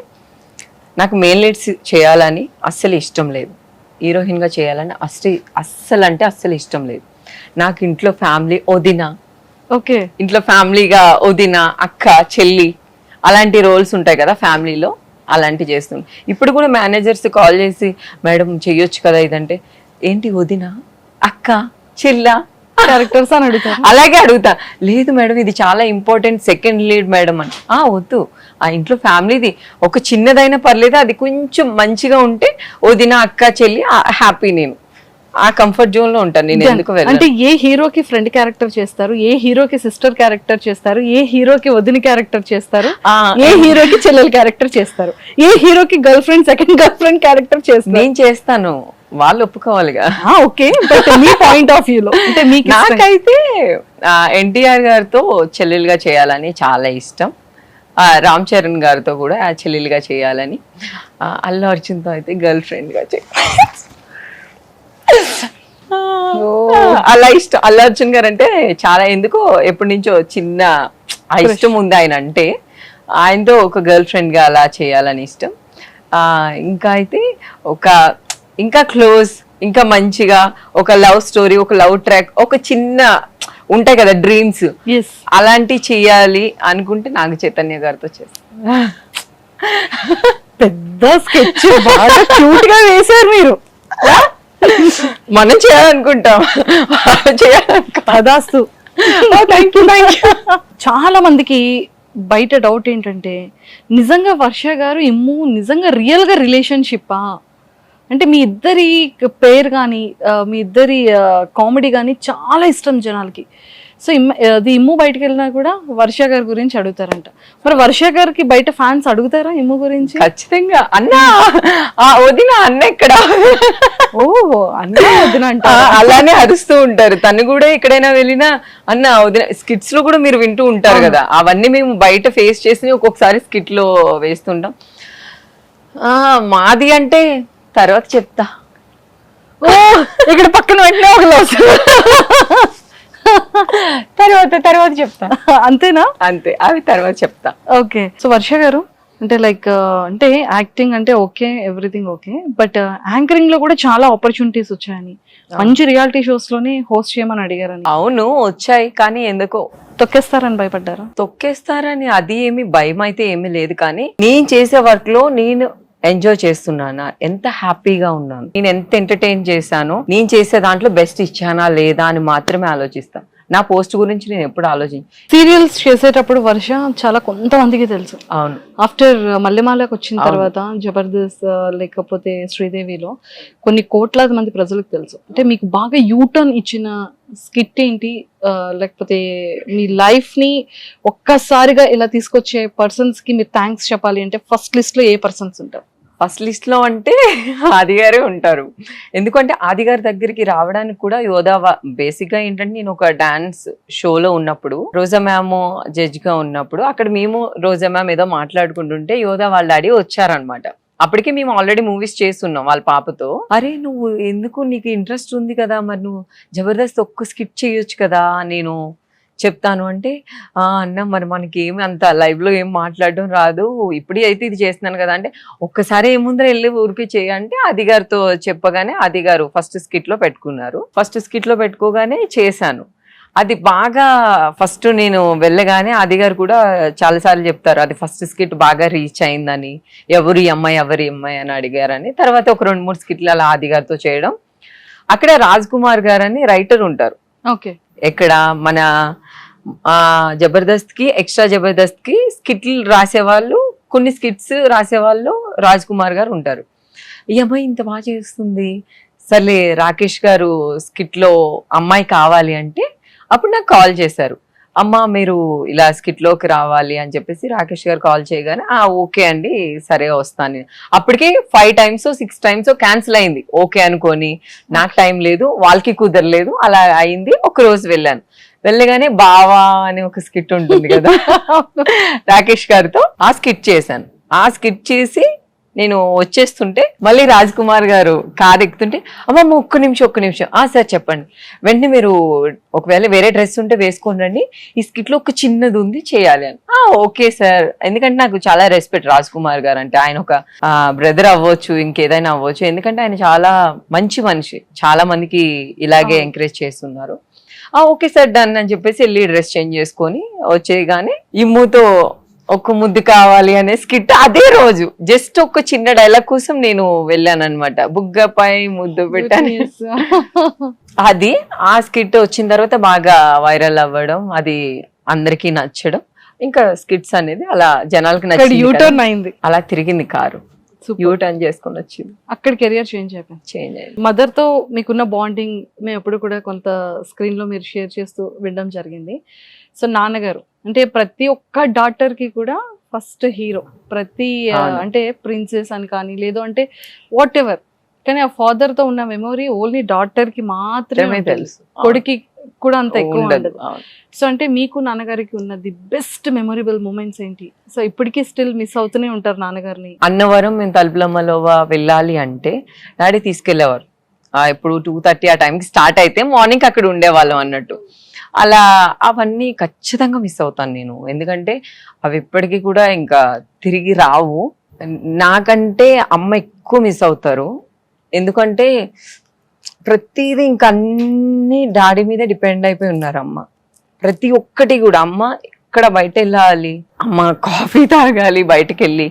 నాకు మెయిన్ లీడ్స్ చేయాలని అస్సలు ఇష్టం లేదు, హీరోయిన్ గా చేయాలని అస్సలు ఇష్టం లేదు. నాకు ఇంట్లో ఫ్యామిలీ వదిన, ఓకే ఇంట్లో ఫ్యామిలీగా వదిన, అక్క, చెల్లి అలాంటి రోల్స్ ఉంటాయి కదా ఫ్యామిలీలో, అలాంటి చేస్తుంది. ఇప్పుడు కూడా మేనేజర్స్ కాల్ చేసి మేడం చెయ్యొచ్చు కదా ఇదంటే, ఏంటి వదిన, అక్క, చెల్ల క్యారెక్టర్స్ అని అడుగుతారు. అలాగే అడుగుతా. లేదు మేడం ఇది చాలా ఇంపార్టెంట్, సెకండ్ లీడ్ మేడం అని. వద్దు, ఆ ఇంట్లో ఫ్యామిలీది ఒక చిన్నదైనా పర్లేదు, అది కొంచెం మంచిగా ఉంటే వదిన, అక్క, చెల్లి హ్యాపీ. నేను ఆ కంఫర్ట్ జోన్ లో ఉంటాను. నేను ఎందుకు వెళ్ళను. అంటే ఏ హీరోకి ఫ్రెండ్ క్యారెక్టర్ చేస్తారు, ఏ హీరోకి సిస్టర్ క్యారెక్టర్ చేస్తారు, ఏ హీరోకి వదిన క్యారెక్టర్ చేస్తారు, ఏ హీరోకి చెల్లెల క్యారెక్టర్ చేస్తారు, ఏ హీరోకి girlfriend, second girlfriend character చేస్తారు. నేను చేస్తాను, వాళ్ళు ఒప్పుకోవాలిగా. ఓకే, బట్ మీ పాయింట్ ఆఫ్ వ్యూ లో అంటే మీకు? నాకైతే ఎన్టీఆర్ గారితో చెల్లెలుగా చేయాలని చాలా ఇష్టం, రామ్ చరణ్ గారితో కూడా చెల్లెలుగా చేయాలని, అల్లు అర్జున్ తో అయితే గర్ల్ ఫ్రెండ్ గా అలా ఇష్టం. అల్లు అర్జున్ గారు అంటే చాలా, ఎందుకో ఎప్పటి నుంచో చిన్న ఇష్టం ఉంది ఆయన అంటే. ఆయనతో ఒక గర్ల్ ఫ్రెండ్ గా అలా చేయాలని ఇష్టం. ఇంకా అయితే ఇంకా క్లోజ్, ఇంకా మంచిగా ఒక లవ్ స్టోరీ, ఒక లవ్ ట్రాక్, ఒక చిన్న ఉంటాయి కదా డ్రీమ్స్, అలాంటి చెయ్యాలి అనుకుంటే నాగ చైతన్య గారితో చేస్తాను. పెద్ద స్కెచ్ బాగా క్యూట్ గా వేశారు మీరు. మనం చేయాలనుకుంటాం, అదాస్తు. చాలా మందికి బయట డౌట్ ఏంటంటే నిజంగా వర్ష గారు ఇమ్ము నిజంగా రియల్గా రిలేషన్షిప్పా? అంటే మీ ఇద్దరి పేరు కానీ మీ ఇద్దరి కామెడీ కానీ చాలా ఇష్టం జనాలకి. సో అది ఇమ్ము బయటకు వెళ్ళినా కూడా వర్ష గారి గురించి అడుగుతారంట. మరి వర్ష గారికి బయట ఫ్యాన్స్ అడుగుతారా ఇమ్ము గురించి? ఖచ్చితంగా. అన్నా వదిన అన్న ఎక్కడ, ఓ అన్న వదిన అంట, అలానే అరుస్తూ ఉంటారు. తను కూడా ఎక్కడైనా వెళ్ళినా అన్న వదిన. స్కిట్స్ లో కూడా మీరు వింటూ ఉంటారు కదా, అవన్నీ మేము బయట ఫేస్ చేసి ఒక్కొక్కసారి స్కిట్ లో వేస్తుంటాం. మాది అంటే తర్వాత చెప్తా. ఓ ఇక్కడ పక్కన వెంటనే ఒక గ్లాస్ తర్వాత చెప్తా. అంతేనా? అంతే, అవి తర్వాత చెప్తా. ఓకే. సో వర్ష గారు అంటే లైక్ అంటే యాక్టింగ్ అంటే okay, everything okay, but anchoring లో కూడా చాలా ఆపర్చునిటీస్ వచ్చాయని, మంచి రియాలిటీ షోస్ లోనే హోస్ట్ చేయమని అడిగారని. అవును వచ్చాయి, కానీ ఎందుకో తొక్కేస్తారని భయపడ్డారా? తొక్కేస్తారని అది ఏమి భయం అయితే ఏమీ లేదు, కానీ నేను చేసే వర్క్ లో నేను ఎంజాయ్ చేస్తున్నానా, ఎంత హ్యాపీగా ఉన్నాను, నేను ఎంత ఎంటర్టైన్ చేశాను, నేను చేసే దాంట్లో బెస్ట్ ఇచ్చానా లేదా అని మాత్రమే ఆలోచిస్తాను. నా పోస్ట్ గురించి నేను ఎప్పుడు సీరియల్స్ చేసేటప్పుడు వర్ష చాలా కొంతమందికి తెలుసు. అవును. ఆఫ్టర్ మల్లెమాలకు వచ్చిన తర్వాత జబర్దస్త్ లేకపోతే శ్రీదేవిలో కొన్ని కోట్లాది మంది ప్రజలకు తెలుసు. అంటే మీకు బాగా యూటర్న్ ఇచ్చిన స్కిట్ ఏంటి, లేకపోతే మీ లైఫ్ ని ఒక్కసారిగా ఇలా తీసుకొచ్చే పర్సన్స్ కి మీరు థ్యాంక్స్ చెప్పాలి అంటే ఫస్ట్ లిస్ట్ లో ఏ పర్సన్స్ ఉంటారు? ఫస్ట్ లిస్ట్ లో అంటే ఆదిగారే ఉంటారు. ఎందుకంటే ఆదిగారి దగ్గరికి రావడానికి కూడా యోధా బేసిక్ గా ఏంటంటే, నేను ఒక డాన్స్ షోలో ఉన్నప్పుడు రోజా మ్యామ్ జడ్జ్ గా ఉన్నప్పుడు అక్కడ మేము రోజా మ్యామ్ ఏదో మాట్లాడుకుంటుంటే యోధా వాళ్ళ డాడీ వచ్చారనమాట. అప్పటికి మేము ఆల్రెడీ మూవీస్ చేస్తున్నాం వాళ్ళ పాపతో. అరే నువ్వు ఎందుకు, నీకు ఇంట్రెస్ట్ ఉంది కదా, మరి నువ్వు జబర్దస్త్ ఒక్క స్కిట్ చేయొచ్చు కదా నేను చెప్తాను అంటే, అన్న మరి మనకి ఏమి అంత లైవ్ లో ఏం మాట్లాడడం రాదు, ఇప్పుడే అయితే ఇది చేస్తున్నాను కదా అంటే, ఒక్కసారి ఏముందర వెళ్ళి ఊరికి చేయంటే అదిగారితో చెప్పగానే అదిగారు ఫస్ట్ స్కిట్ లో పెట్టుకున్నారు. ఫస్ట్ స్కిట్ లో పెట్టుకోగానే చేశాను. అది బాగా ఫస్ట్ నేను వెళ్ళగానే అదిగారు కూడా చాలాసార్లు చెప్తారు, అది ఫస్ట్ స్కిట్ బాగా రీచ్ అయిందని, ఎవరి అమ్మాయి అని అడిగారని. తర్వాత ఒక 2-3 స్కిట్లు అలా ఆదిగారితో చేయడం. అక్కడ రాజ్ కుమార్ గారు అని రైటర్ ఉంటారు. ఓకే. ఎక్కడ మన జబర్దస్త్ కి, ఎక్స్ట్రా జబర్దస్త్ కి స్కిట్లు రాసేవాళ్ళు, కొన్ని స్కిట్స్ రాసేవాళ్ళు రాజ్ కుమార్ గారు ఉంటారు. ఈ అమ్మాయి ఇంత బాగా చేస్తుంది, సర్లే రాకేష్ గారు స్కిట్ లో అమ్మాయి కావాలి అంటే అప్పుడు నాకు కాల్ చేశారు, అమ్మ మీరు ఇలా స్కిట్ లోకి రావాలి అని చెప్పేసి రాకేష్ గారు కాల్ చేయగానే ఓకే అండి సరే వస్తాను. అప్పటికే 5 times 6 times క్యాన్సిల్ అయింది. ఓకే అనుకొని, నాకు టైం లేదు, వాళ్ళకి కుదరలేదు, అలా అయింది. ఒక రోజు వెళ్ళాను. వెళ్ళగానే బావా అని ఒక స్కిట్ ఉంటుంది కదా రాకేష్ గారితో, ఆ స్కిట్ చేశాను. ఆ స్కిట్ చేసి నేను వచ్చేస్తుంటే మళ్ళీ రాజ్ కుమార్ గారు కార్ ఎక్కుతుంటే, అమ్మమ్మ ఒక్క నిమిషం సార్ చెప్పండి, వెంటనే మీరు ఒకవేళ వేరే డ్రెస్ ఉంటే వేసుకొని రండి, ఈ స్కిట్ లో ఒక చిన్నది ఉంది చేయాలి అని. Okay sir. ఎందుకంటే నాకు చాలా రెస్పెక్ట్ రాజ్ కుమార్ గారు అంటే. ఆయన ఒక బ్రదర్ అవ్వచ్చు, ఇంకేదైనా అవ్వచ్చు, ఎందుకంటే ఆయన చాలా మంచి మనిషి, చాలా మందికి ఇలాగే ఎంకరేజ్ చేస్తున్నారు. ఓకే సార్ డన్ అని చెప్పేసి వెళ్ళి డ్రెస్ చేంజ్ చేసుకొని వచ్చేయగానే ఇమ్ముతో ఒక ముద్దు కావాలి అనే స్కిట్ అదే రోజు జస్ట్ ఒక చిన్న డైలాగ్ కోసం నేను వెళ్ళాను అనమాట. బుగ్గపై ముద్దు పెట్టాను. అది ఆ స్కిట్ వచ్చిన తర్వాత బాగా వైరల్ అవ్వడం, అది అందరికి నచ్చడం, ఇంకా స్కిట్స్ అనేది అలా జనాలకి నచ్చింది. అలా తిరిగింది కారు, యూటర్న్ చేసుకొని వచ్చింది. అక్కడ కెరియర్ చేంజ్ అయింది. మదర్ తో మీకున్న బాండింగ్ మేము ఎప్పుడు కూడా కొంత స్క్రీన్ లో మీరు షేర్ చేస్తూ వినడం జరిగింది. సో నాన్నగారు అంటే ప్రతి ఒక్క డాటర్ కి కూడా ఫస్ట్ హీరో, ప్రతి అంటే ప్రిన్సెస్ అని కానీ లేదు అంటే వాట్ ఎవర్, కానీ ఆ ఫాదర్ తో ఉన్న మెమొరీ ఓన్లీ డాటర్ కి మాత్రమే తెలుసు, కొడుకి కూడా అంత ఎక్కువ ఉండదు. సో అంటే మీకు నాన్నగారికి ఉన్న ది బెస్ట్ మెమొరబుల్ మూమెంట్స్ ఏంటి? సో ఇప్పటికీ స్టిల్ మిస్ అవుతూనే ఉంటారు నాన్నగారిని. అన్నవరం మేము తలుపులమ్మలో వెళ్ళాలి అంటే డాడీ తీసుకెళ్లేవారు. ఇప్పుడు 2:30 ఆ టైంకి స్టార్ట్ అయితే మార్నింగ్ అక్కడ ఉండేవాళ్ళం అన్నట్టు. అలా అవన్నీ ఖచ్చితంగా మిస్ అవుతాను నేను, ఎందుకంటే అవి ఇప్పటికీ కూడా ఇంకా తిరిగి రావు. నాకంటే అమ్మ ఎక్కువ మిస్ అవుతారు, ఎందుకంటే ప్రతిదీ ఇంకా అన్ని డాడీ మీద డిపెండ్ అయిపోయి ఉన్నారు అమ్మ. ప్రతి ఒక్కటి కూడా అమ్మ ఎక్కడ బయట వెళ్ళాలి, అమ్మ కాఫీ తాగాలి బయటకు వెళ్ళి,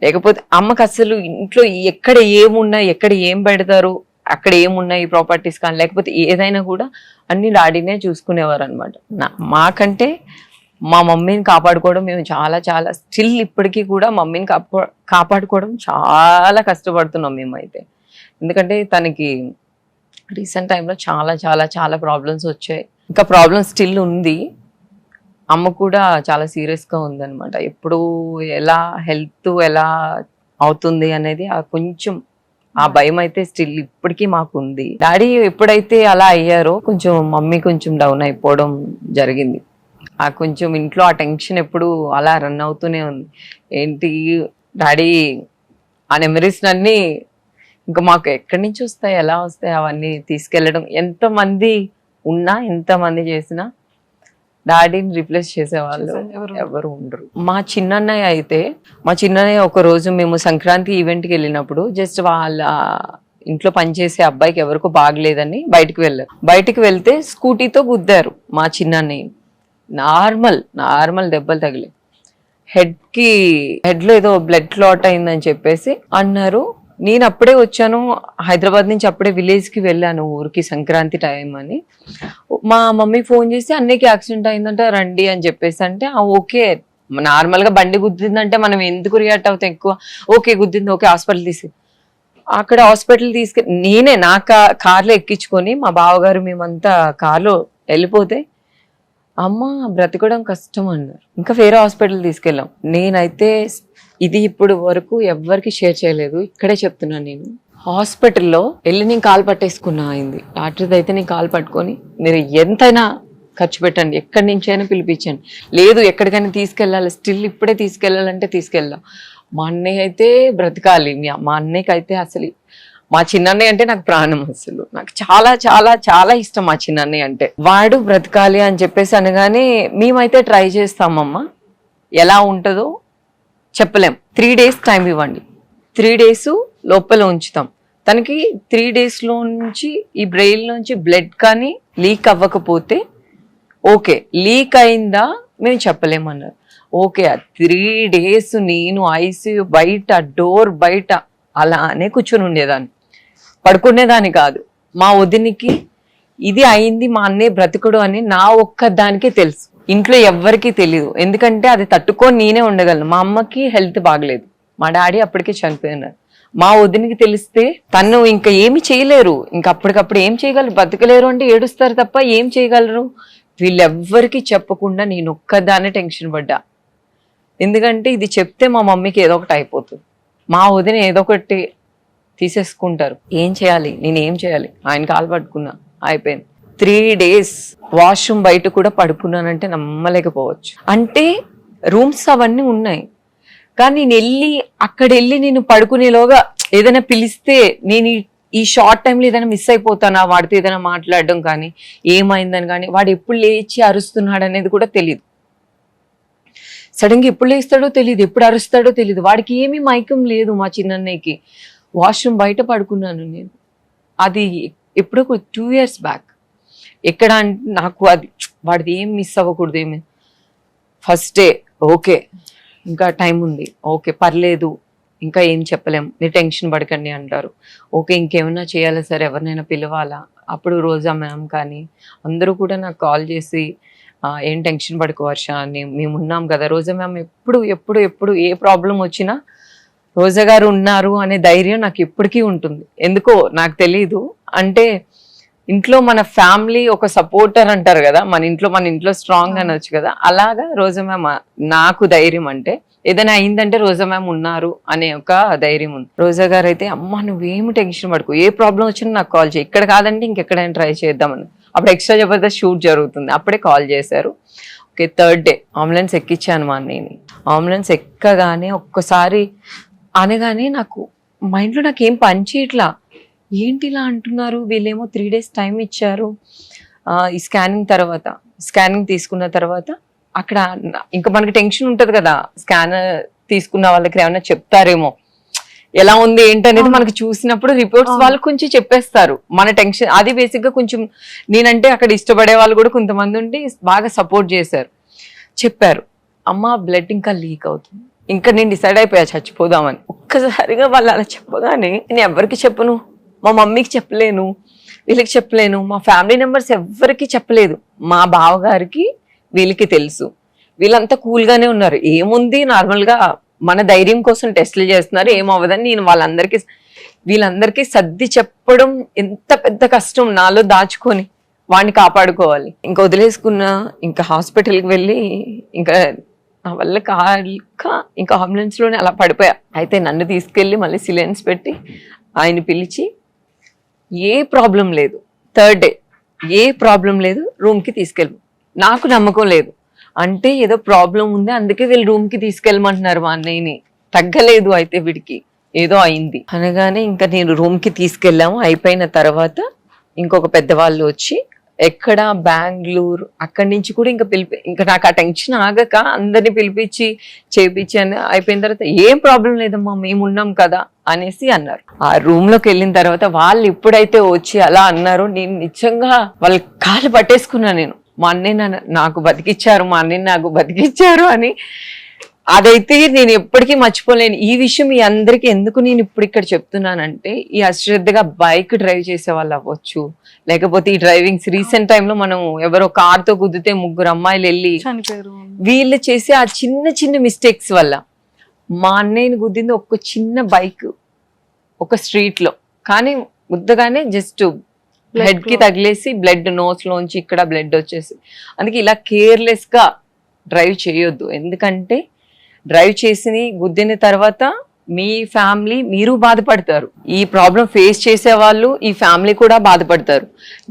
లేకపోతే అమ్మకి అసలు ఇంట్లో ఎక్కడ ఏమున్నాయి, ఎక్కడ ఏం పెడతారు, అక్కడ ఏమున్నాయి ప్రాపర్టీస్ కానీ లేకపోతే ఏదైనా కూడా అన్ని డాడీనే చూసుకునేవారు అనమాట. మాకంటే మా మమ్మీని కాపాడుకోవడం మేము చాలా చాలా స్టిల్ ఇప్పటికీ కూడా మమ్మీని కాపాడుకోవడం చాలా కష్టపడుతున్నాం మేమైతే. ఎందుకంటే తనకి రీసెంట్ టైంలో చాలా చాలా చాలా ప్రాబ్లమ్స్ వచ్చాయి. ఇంకా ప్రాబ్లమ్ స్టిల్ ఉంది. అమ్మ కూడా చాలా సీరియస్గా ఉందన్నమాట. ఎప్పుడు ఎలా హెల్త్ ఎలా అవుతుంది అనేది కొంచెం ఆ భయం అయితే స్టిల్ ఇప్పటికీ మాకు ఉంది. డాడీ ఎప్పుడైతే అలా అయ్యారో కొంచెం మమ్మీ కొంచెం డౌన్ అయిపోవడం జరిగింది. ఆ కొంచెం ఇంట్లో ఆ టెన్షన్ ఎప్పుడు అలా రన్ అవుతూనే ఉంది. ఏంటి డాడీ ఆ మెమరీస్ అన్నీ ఇంకా మాకు ఎక్కడి నుంచి వస్తాయి, ఎలా వస్తాయి అవన్నీ తీసుకెళ్ళడం. ఎంతమంది ఉన్నా ఎంతమంది చేసినా డాడీని రీప్లేస్ చేసేవాళ్ళు ఎవరు ఉండరు. మా చిన్నన్నయ్య అయితే ఒక రోజు మేము సంక్రాంతి ఈవెంట్కి వెళ్ళినప్పుడు జస్ట్ వాళ్ళ ఇంట్లో పనిచేసే అబ్బాయికి ఎవరికో బాగలేదని బయటికి వెళ్తే స్కూటీతో గుద్దారు మా చిన్నన్నయ్య. నార్మల్ దెబ్బలు తగిలి హెడ్ లో ఏదో బ్లడ్ క్లాట్ అయిందని చెప్పేసి అన్నారు. నేను అప్పుడే వచ్చాను హైదరాబాద్ నుంచి, అప్పుడే విలేజ్ కి వెళ్ళాను ఊరికి సంక్రాంతి టైం అని. మా మమ్మీ ఫోన్ చేసి అన్నయ్యకి యాక్సిడెంట్ అయిందంటే రండి అని చెప్పేసి అంటే ఓకే. నార్మల్ గా బండి గుద్దిందంటే మనం ఎందుకు రియాక్ట్ అవుతాం ఎక్కువ, ఓకే గుద్దింది ఓకే హాస్పిటల్ అక్కడ హాస్పిటల్ నేనే నా కార్లో ఎక్కించుకొని మా బావగారు మేమంతా కార్లో వెళ్ళిపోతే అమ్మ బ్రతకడం కష్టం అన్నారు. ఇంకా వేరే హాస్పిటల్ తీసుకెళ్ళాం. నేనైతే ఇది ఇప్పుడు వరకు ఎవరికి షేర్ చేయలేదు, ఇక్కడే చెప్తున్నాను. నేను హాస్పిటల్లో వెళ్ళి నేను కాలు పట్టేసుకున్నా అయింది. డాక్టర్ అయితే నేను కాలు పట్టుకొని మీరు ఎంతైనా ఖర్చు పెట్టండి, ఎక్కడి నుంచైనా పిలిపించండి, లేదు ఎక్కడికైనా తీసుకెళ్ళాలి, స్టిల్ ఇప్పుడే తీసుకెళ్ళాలంటే తీసుకెళ్ళా. మా అన్నయ్య అయితే బ్రతకాలి. మా అన్నయ్యకి అయితే అసలు మా చిన్నన్నయ్య అంటే నాకు ప్రాణం. అసలు నాకు చాలా చాలా చాలా ఇష్టం మా చిన్నన్నయ్య అంటే. వాడు బ్రతకాలి అని చెప్పేసి అనగానే మేమైతే ట్రై చేస్తామమ్మా, ఎలా ఉంటుందో చెప్పలేం. 3 days టైం ఇవ్వండి, 3 days లోపల ఉంచుతాం. తనకి 3 days నుంచి ఈ బ్రెయిన్ నుంచి బ్లడ్ కానీ లీక్ అవ్వకపోతే ఓకే, లీక్ అయిందా మేము చెప్పలేమన్నారు. ఓకే, 3 days నేను ఐసీయూ బయట డోర్ బయట అలానే కూర్చొని ఉండేదాన్ని, పడుకునేదాన్ని కాదు. మా వదినికి ఇది అయింది మా అన్నయ్య బ్రతుకుడు అని నా ఒక్కదానికే తెలుసు, ఇంట్లో ఎవ్వరికీ తెలియదు. ఎందుకంటే అది తట్టుకొని నేనే ఉండగలను. మా అమ్మకి హెల్త్ బాగలేదు, మా డాడీ అప్పటికే చనిపోయినారు. మా వదినికి తెలిస్తే తను ఇంకా ఏమి చేయలేరు, ఇంకా అప్పటికప్పుడు ఏం చేయగలరు, బతకలేరు అంటే ఏడుస్తారు తప్ప ఏం చేయగలరు. వీళ్ళెవ్వరికి చెప్పకుండా నేను ఒక్కదానే టెన్షన్ పడ్డా. ఎందుకంటే ఇది చెప్తే మా మమ్మీకి ఏదో ఒకటి అయిపోతుంది, మా వదిన ఏదో ఒకటి తీసేసుకుంటారు. ఏం చేయాలి, నేను ఏం చేయాలి, ఆయన కాలు పట్టుకున్నా అయిపోయింది. 3 days వాష్రూమ్ బయట కూడా పడుకున్నానంటే నమ్మలేకపోవచ్చు. అంటే రూమ్స్ అవన్నీ ఉన్నాయి, కానీ అక్కడ వెళ్ళి నేను పడుకునేలోగా ఏదైనా పిలిస్తే నేను ఈ షార్ట్ టైంలో ఏదైనా మిస్ అయిపోతానా, వాడితో ఏదైనా మాట్లాడడం కానీ ఏమైందని కానీ, వాడు ఎప్పుడు లేచి అరుస్తున్నాడు అనేది కూడా తెలియదు. సడన్గా ఎప్పుడు లేస్తాడో తెలియదు, ఎప్పుడు అరుస్తాడో తెలియదు. వాడికి ఏమీ మైకం లేదు మా చిన్నన్నయ్యకి. వాష్రూమ్ బయట పడుకున్నాను నేను. అది ఎప్పుడో 2 years బ్యాక్. ఎక్కడ అంటే నాకు అది వాడిది ఏం మిస్ అవ్వకూడదు. ఏమి ఫస్ట్ డే ఓకే, ఇంకా టైం ఉంది, ఓకే పర్లేదు, ఇంకా ఏం చెప్పలేం, మీరు టెన్షన్ పడకండి అంటారు. ఓకే ఇంకేమైనా చేయాలా సార్, ఎవరినైనా పిలవాలా? అప్పుడు రోజా మ్యామ్ కానీ అందరూ కూడా నాకు కాల్ చేసి ఏం టెన్షన్ పడకు వర్ష అని, మేము ఉన్నాం కదా. రోజా మ్యామ్ ఎప్పుడు ఏ ప్రాబ్లం వచ్చినా రోజా గారు ఉన్నారు అనే ధైర్యం నాకు ఎప్పటికీ ఉంటుంది. ఎందుకో నాకు తెలీదు. అంటే ఇంట్లో మన ఫ్యామిలీ ఒక సపోర్టర్ అంటారు కదా, మన ఇంట్లో స్ట్రాంగ్ అనొచ్చు కదా, అలాగా రోజా మ్యామ్ నాకు ధైర్యం. అంటే ఏదైనా అయిందంటే రోజా మ్యామ్ ఉన్నారు అనే ఒక ధైర్యం ఉంది. రోజా గారు అయితే అమ్మ నువ్వేమి టెన్షన్ పడుకో, ఏ ప్రాబ్లం వచ్చినా నాకు కాల్ చేయి, ఇక్కడ కాదంటే ఇంకెక్కడైనా ట్రై చేద్దామని. అప్పుడు ఎక్స్ట్రా జబర్దస్త్ షూట్ జరుగుతుంది, అప్పుడే కాల్ చేశారు. ఓకే 3rd day అంబులెన్స్ ఎక్కించాను మా అన్నయ్యని. అంబులెన్స్ ఎక్కగానే ఒక్కసారి అనగానే నాకు మైండ్లో నాకు ఏం పని చేయట్లా. ఏంటి ఇలా అంటున్నారు వీళ్ళేమో, 3 days టైం ఇచ్చారు. ఈ స్కానింగ్ తీసుకున్న తర్వాత అక్కడ ఇంకా మనకి టెన్షన్ ఉంటుంది కదా, స్కానర్ తీసుకున్న వాళ్ళకి ఏమైనా చెప్తారేమో ఎలా ఉంది ఏంటనేది మనకి చూసినప్పుడు రిపోర్ట్స్ వాళ్ళు కొంచెం చెప్పేస్తారు. మన టెన్షన్ అది బేసిక్ గా కొంచెం నేనంటే అక్కడ ఇష్టపడే వాళ్ళు కూడా కొంతమంది ఉండి బాగా సపోర్ట్ చేశారు. చెప్పారు అమ్మ బ్లడ్ ఇంకా లీక్ అవుతుంది, ఇంకా నేను డిసైడ్ అయిపోయా చచ్చిపోదామని. ఒక్కసారిగా వాళ్ళు అలా చెప్పగానే నేను ఎవరికి చెప్పను, మా మమ్మీకి చెప్పలేను, వీళ్ళకి చెప్పలేను, మా ఫ్యామిలీ మెంబర్స్ ఎవ్వరికి చెప్పలేదు. మా బావగారికి వీళ్ళకి తెలుసు, వీళ్ళంతా కూల్ గానే ఉన్నారు. ఏముంది నార్మల్ గా మన ధైర్యం కోసం టెస్టులు చేస్తున్నారు, ఏమవ్వదని నేను వీళ్ళందరికీ సర్ది చెప్పడం ఎంత పెద్ద కష్టం. నాలో దాచుకొని వాడిని కాపాడుకోవాలి. ఇంకా వదిలేసుకున్నా, ఇంకా హాస్పిటల్కి వెళ్ళి ఇంకా నా వల్ల కాక ఇంకా అంబులెన్స్ లోనే అలా పడిపోయా. అయితే నన్ను తీసుకెళ్ళి మళ్ళీ సిలెన్స్ పెట్టి ఆయన పిలిచి ఏ ప్రాబ్లం లేదు, థర్డ్ డే ఏ ప్రాబ్లం లేదు, రూమ్ కి తీసుకెళ్ళి. నాకు నమ్మకం లేదు, అంటే ఏదో ప్రాబ్లం ఉంది అందుకే వీళ్ళు రూమ్ కి తీసుకెళ్ళమంటున్నారు మా అన్నయ్యని, తగ్గలేదు అయితే వీడికి ఏదో అయింది అనగానే ఇంకా నేను రూమ్ కి తీసుకెళ్ళాము. అయిపోయిన తర్వాత ఇంకొక పెద్దవాళ్ళు వచ్చి ఎక్కడ బెంగళూరు అక్కడి నుంచి కూడా ఇంకా నాకు ఆ టెన్షన్ ఆగక అందరిని పిలిపించి చేపించి అని అయిపోయిన తర్వాత ఏం ప్రాబ్లం లేదమ్మా మేము ఉన్నాం కదా అనేసి అన్నారు. ఆ రూమ్ లోకి వెళ్ళిన తర్వాత వాళ్ళు ఎప్పుడైతే వచ్చి అలా అన్నారో నేను నిజంగా వాళ్ళ కాళ్ళు పట్టేసుకున్నా. నేను మా అన్నయ్య నాకు బతికిచ్చారు, మా అన్నయ్య నాకు బతికిచ్చారు అని. అదైతే నేను ఎప్పటికీ మర్చిపోలేను. ఈ విషయం మీ అందరికి ఎందుకు నేను ఇప్పుడు ఇక్కడ చెప్తున్నానంటే, ఈ అశ్రద్ధగా బైక్ డ్రైవ్ చేసే వాళ్ళు అవ్వచ్చు, లేకపోతే ఈ డ్రైవింగ్స్ రీసెంట్ టైంలో మనం ఎవరో కార్ తో గుద్దితే 3 అమ్మాయిలు వెళ్ళి వీళ్ళు చేసే ఆ చిన్న చిన్న మిస్టేక్స్ వల్ల మా అన్నయ్యని గుద్దింది ఒక చిన్న బైక్ ఒక స్ట్రీట్ లో, కానీ గుద్దగానే జస్ట్ హెడ్ కి తగిలేసి బ్లడ్ నోస్ లోంచి ఇక్కడ బ్లడ్ వచ్చేసి. అందుకే ఇలా కేర్లెస్ గా డ్రైవ్ చేయొద్దు. ఎందుకంటే డ్రైవ్ చేసి గుద్దిన తర్వాత మీ ఫ్యామిలీ మీరు బాధపడతారు, ఈ ప్రాబ్లం ఫేస్ చేసే వాళ్ళు ఈ ఫ్యామిలీ కూడా బాధపడతారు.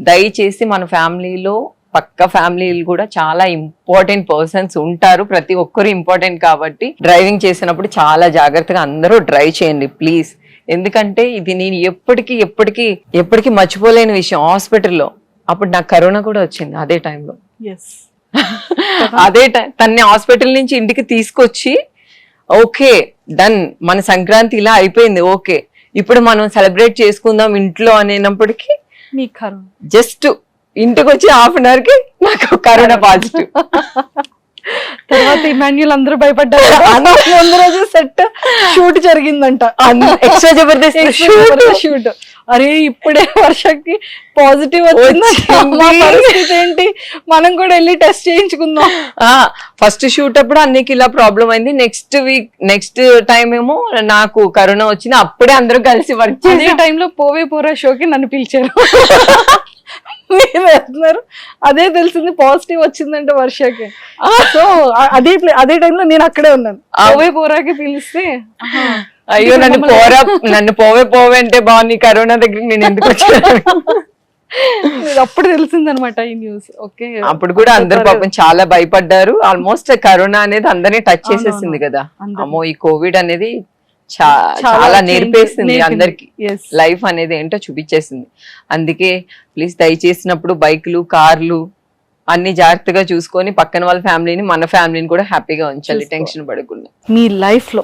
దయచేసి మన ఫ్యామిలీలో పక్క ఫ్యామిలీలు కూడా చాలా ఇంపార్టెంట్ పర్సన్స్ ఉంటారు, ప్రతి ఒక్కరు ఇంపార్టెంట్. కాబట్టి డ్రైవింగ్ చేసినప్పుడు చాలా జాగ్రత్తగా అందరూ డ్రైవ్ చేయండి ప్లీజ్. ఎందుకంటే ఇది నేను ఎప్పటికీ మర్చిపోలేని విషయం. హాస్పిటల్లో అప్పుడు నాకు కరోనా కూడా వచ్చింది అదే టైంలో. అదే టైం తన్ని హాస్పిటల్ నుంచి ఇంటికి తీసుకొచ్చి ఓకే డన్ మన సంక్రాంతి ఇలా అయిపోయింది, ఓకే ఇప్పుడు మనం సెలబ్రేట్ చేసుకుందాం ఇంట్లో అనేటప్పటికి జస్ట్ ఇంటికి వచ్చి హాఫ్ అన్ అవర్ కి నాకు కరోనా పాజిటివ్. తర్వాత ఇమాన్యుల్ అందరూ భయపడ్డారు. ముందు రోజు సెట్ షూట్ జరిగిందంట, ఎక్స్ట్రా జబర్దస్త్ షూట్. అరే ఇప్పుడే వర్షకి పాజిటివ్ వచ్చింది ఏంటి, మనం కూడా వెళ్ళి టెస్ట్ చేయించుకుందాం. ఫస్ట్ షూట్ అప్పుడు అన్నికి ఇలా ప్రాబ్లం అయింది. నెక్స్ట్ టైం ఏమో నాకు కరోనా వచ్చింది. అప్పుడే అందరూ కలిసి వర్క్ చేసే టైంలో పోవే పోరా షోకి నన్ను పిలిచారు. మీరు వెళ్తున్నారు, అదే తెలిసింది పాజిటివ్ వచ్చిందంటే వర్షకి. సో అదే టైంలో నేను అక్కడే ఉన్నాను. పోవే పోరాకి పిలిస్తే అయ్యో నన్ను పోవే అంటే బాగుంది, కరోనా దగ్గరికి నేను ఎందుకు వచ్చాను అప్పుడు తెలిసిందనమాట ఈ న్యూస్. ఓకే అప్పుడు కూడా అందరు పాపం చాలా భయపడ్డారు. ఆల్మోస్ట్ కరోనా అనేది అందరినీ టచ్ చేసేసింది కదా. అమ్మో ఈ కోవిడ్ అనేది చాలా నేర్పేసింది అందరికి, లైఫ్ అనేది ఏంటో చూపించేసింది. అందుకే ప్లీజ్ దయచేసినప్పుడు బైక్లు కార్లు అన్ని జాగ్రత్తగా చూసుకొని పక్కన వాళ్ళ ఫ్యామిలీని మన ఫ్యామిలీని కూడా హ్యాపీగా ఉంచాలి, టెన్షన్ పడకుండా. మీ లైఫ్ లో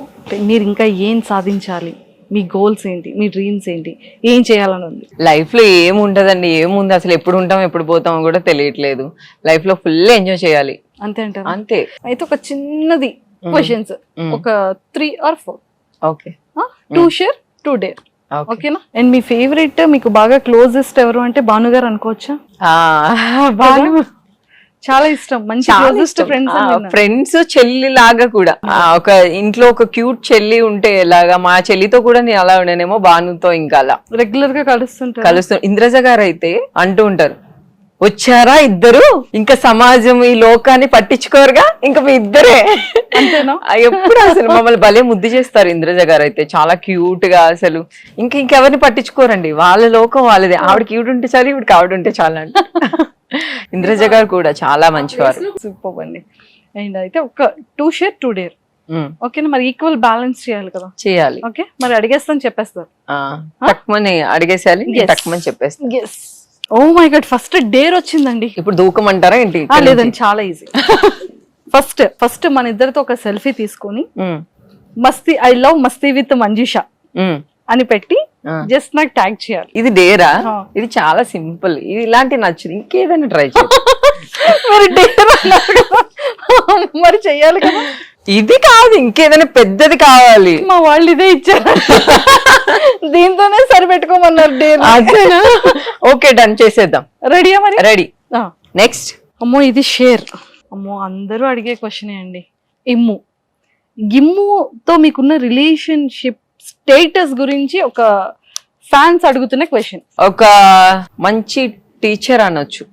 మీరు ఇంకా ఏం సాధించాలి, మీ గోల్స్ ఏంటి, మీ డ్రీమ్స్ ఏంటి, ఏం చేయాలని ఉంది? లైఫ్ లో ఏముంటదండి, ఏముంది అసలు, ఎప్పుడు ఉంటాం ఎప్పుడు పోతాం కూడా తెలియట్లేదు. లైఫ్ లో ఫుల్ ఎంజాయ్ చేయాలి అంతే అంటారు. అంతే. అయితే ఒక చిన్నది క్వశ్చన్స్, ఒక 3 or 4. ఓకే. 2 share 2 dare. ఓకేనా? అండ్ మీ ఫేవరెట్, మీకు బాగా క్లోజెస్ట్ ఎవరు అంటే భాను గారు అనుకోవచ్చా? భాను చాలా ఇష్టం, మంచి క్లోజెస్ట్ ఫ్రెండ్స్, చెల్లి లాగా కూడా. ఒక ఇంట్లో ఒక క్యూట్ చెల్లి ఉంటే ఎలాగా, మా చెల్లితో కూడా నేను అలా ఉండేనేమో, భానుతో ఇంకా అలా రెగ్యులర్ గా కలుస్తూ. ఇంద్రజ గారు అయితే అంటూ ఉంటారు, వచ్చారా ఇద్దరు, ఇంకా సమాజం ఈ లోకాన్ని పట్టించుకోరుగా, ఇంకా మీ ఇద్దరే. ఎప్పుడు అసలు మమ్మల్ని భలే ముద్దు చేస్తారు ఇంద్రజ గారు అయితే, చాలా క్యూట్ గా. అసలు ఇంకెవరిని పట్టించుకోరండి, వాళ్ళ లోకం వాళ్ళదే. ఆవిడ క్యూట్ ఉంటే చాలు, ఇవిడికి ఆవిడ ఉంటే చాలా అంటే. ఇంద్రజ గారు కూడా చాలా మంచివారు. సూపర్ అండి. అండ్ అయితే ఒక 2 share 2 dare. ఓకేనా? మరి ఈక్వల్ బ్యాలెన్స్ చేయాలి కదా. చేయాలి. ఓకే, మరి అడిగేస్తాను చెప్పేస్తారు. తక్కువని అడిగేసేయాలి, తక్కువని చెప్పేస్తాను. Oh my God, first dare వచ్చిందండి. ఇప్పుడు దూకమంటారా ఏంటి? లేదండి, చాలా ఈజీ. ఫస్ట్ మన ఇద్దరితో ఒక సెల్ఫీ తీసుకొని మస్తీ, I love Masti with Manjusha అని పెట్టి జస్ట్ నాకు ట్యాగ్ చేయాలి. ఇది డేరా? ఇది చాలా సింపుల్, ఇది ఇలాంటి నచ్చదు, ఇంకేదైనా ట్రై చేయాలి. మరి చెయ్యాలి కదా. ఇది కాదు, ఇంకేదైనా పెద్దది కావాలి. మా వాళ్ళు ఇదే ఇచ్చారు, దీంతోనే సరిపెట్టుకోమన్నారు డేర్. ఓకే, డన్ చేసేద్దాం. రెడీయా మరి? రెడీ. నెక్స్ట్. అమ్మో, ఇది షేర్. అమ్మో, అందరూ అడిగే క్వశ్చనే అండి. గిమ్ముతో మీకున్న రిలేషన్షిప్ స్టేటస్ గురించి ఒక ఫ్యాన్స్ అడుగుతున్న క్వశ్చన్. ఒక మంచి టీచర్ అనొచ్చు.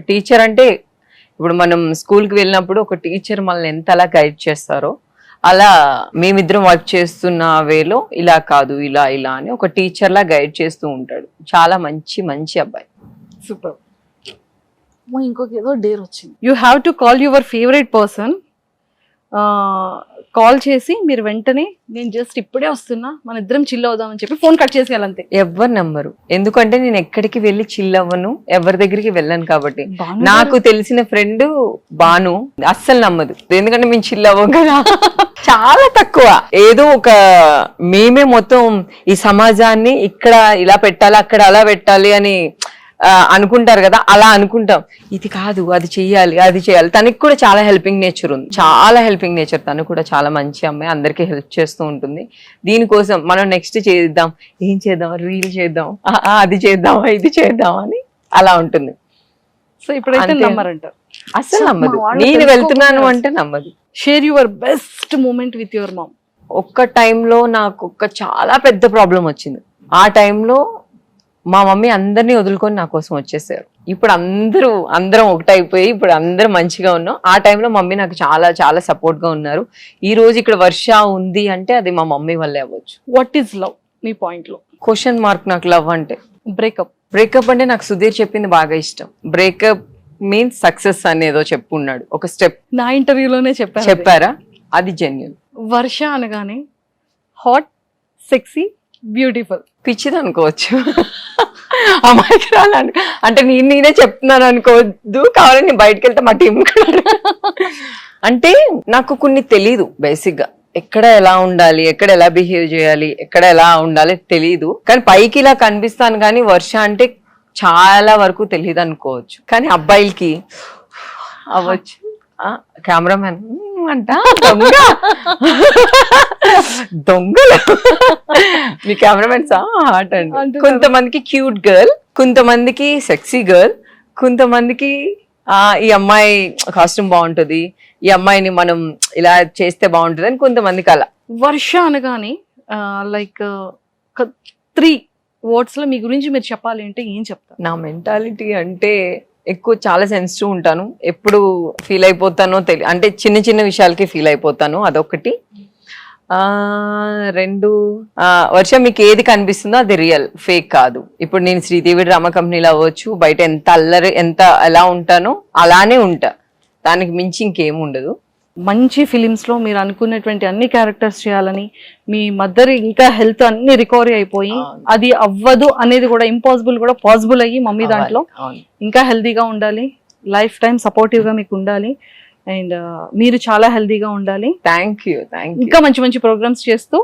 టీచర్ అంటే ఇప్పుడు మనం స్కూల్కి వెళ్ళినప్పుడు ఒక టీచర్ మనల్ని ఎంత అలా గైడ్ చేస్తారో, అలా మేమిద్దరం వర్క్ చేస్తున్న వేలో ఇలా కాదు ఇలా ఇలా అని ఒక టీచర్ లా గైడ్ చేస్తూ ఉంటాడు. చాలా మంచి అబ్బాయి. సూపర్. ఇంకొక ఏదో డేర్ వచ్చింది. You have to call your favourite person. Call చేసి మీరు వెంటనే నేను జస్ట్ ఇప్పుడే వస్తున్నా, మన ఇద్దరం చిల్ అవుదామని చెప్పి ఫోన్ కట్ చేసేయాలంతే. ఎవరు నమ్మరు, ఎందుకంటే నేను ఎక్కడికి వెళ్ళి చిల్ అవ్వను, ఎవరి దగ్గరికి వెళ్ళను కాబట్టి. నాకు తెలిసిన ఫ్రెండ్ బాను అస్సలు నమ్మదు, ఎందుకంటే మేము చిల్ అవ్వం కదా. చాలా తక్కువ. ఏదో ఒక మేమే మొత్తం ఈ సమాజాన్ని ఇక్కడ ఇలా పెట్టాలి అక్కడ అలా పెట్టాలి అని అనుకుంటారు కదా, అలా అనుకుంటాం. ఇది కాదు, అది చెయ్యాలి, అది చేయాలి. తనకి కూడా చాలా హెల్పింగ్ నేచర్ ఉంది, చాలా హెల్పింగ్ నేచర్. తను కూడా చాలా మంచి అమ్మాయి, అందరికీ హెల్ప్ చేస్తూ ఉంటుంది. దీనికోసం మనం నెక్స్ట్ చేద్దాం, ఏం చేద్దాం, రీల్ చేద్దాం, అది చేద్దాం, ఇది చేద్దాం అని అలా ఉంటుంది. సో ఇప్పుడైతే నమ్మరంటారు? అసలు నమ్మదు. నేను వెళ్తున్నాను అంటే నమ్మదు. Share your best moment with your mom. ఒక్క టైంలో నాకు చాలా పెద్ద ప్రాబ్లం వచ్చింది. ఆ టైంలో మా మమ్మీ అందరినీ వదులుకొని నా కోసం వచ్చేసారు. ఇప్పుడు అందరం ఒకటైపోయి ఇప్పుడు అందరం మంచిగా ఉన్నాం. ఆ టైంలో మమ్మీ నాకు చాలా సపోర్ట్ గా ఉన్నారు. ఈ రోజు ఇక్కడ వర్ష ఉంది అంటే అది మా మమ్మీ వల్లే అవ్వచ్చు. వాట్ ఈస్ లవ్ మీ పాయింట్ లో? Question mark. నాకు లవ్ అంటే బ్రేకప్ అంటే నాకు సుధీర్ చెప్పింది బాగా ఇష్టం. బ్రేకప్ మీన్స్ సక్సెస్ అనేదో చెప్పున్నాడు ఒక స్టెప్. నా ఇంటర్వ్యూలోనే చెప్పారా? అది జెన్యూన్. వర్ష అనగానే హాట్, సెక్సీ, బ్యూటిఫుల్. పిచ్చిది అనుకోవచ్చు, అమ్మాయికి రాలని అంటే నేనే చెప్తున్నాను అనుకోవద్దు. కావాలని నేను బయటకు వెళ్తే మా టీం అంటే నాకు కొన్ని తెలీదు. బేసిక్ గా ఎక్కడ ఎలా ఉండాలి, ఎక్కడ ఎలా బిహేవ్ చేయాలి, ఎక్కడ ఎలా ఉండాలి తెలీదు. కానీ పైకి ఇలా కనిపిస్తాను, కానీ వర్ష అంటే చాలా వరకు తెలియదు అనుకోవచ్చు. కానీ అబ్బాయిలకి అవ్వచ్చు. కెమెరామెన్ అంట దొంగలు మీ కెమెరామెన్స్ హాట్ అండి. కొంతమందికి క్యూట్ గర్ల్, కొంతమందికి సెక్సీ గర్ల్, కొంతమందికి ఈ అమ్మాయి కాస్ట్యూమ్ బాగుంటది, ఈ అమ్మాయిని మనం ఇలా చేస్తే బాగుంటది అని కొంతమందికి అలా. వర్ష అనగానే లైక్ 3 words లో మీ గురించి మీరు చెప్పాలి అంటే ఏం చెప్తారు? నా మెంటాలిటీ అంటే ఎక్కువ చాలా సెన్సిటివ్ ఉంటాను. ఎప్పుడు ఫీల్ అయిపోతానో అంటే చిన్న విషయాలకి ఫీల్ అయిపోతాను, అదొకటి. 2 వర్ష మీకు ఏది కనిపిస్తుందో అది రియల్, ఫేక్ కాదు. ఇప్పుడు నేను శ్రీదేవి డ్రామా కంపెనీలో అవ్వచ్చు, బయట ఎంత అల్లరి ఎలా ఉంటానో అలానే ఉంటా, దానికి మించి ఇంకేం ఉండదు. మంచి ఫిలిమ్స్ లో మీరు అనుకున్నటువంటి అన్ని క్యారెక్టర్స్ చేయాలని, మీ మదర్ ఇంకా హెల్త్ అన్ని రికవరీ అయిపోయి అది అవ్వదు అనేది కూడా ఇంపాసిబుల్ కూడా పాసిబుల్ అయ్యి మమ్మీ దాంట్లో ఇంకా హెల్దీగా ఉండాలి, లైఫ్ టైం సపోర్టివ్ గా మీకు ఉండాలి, అండ్ మీరు చాలా హెల్దీగా ఉండాలి. Thank you. ఇంకా మంచి ప్రోగ్రామ్స్ చేస్తూ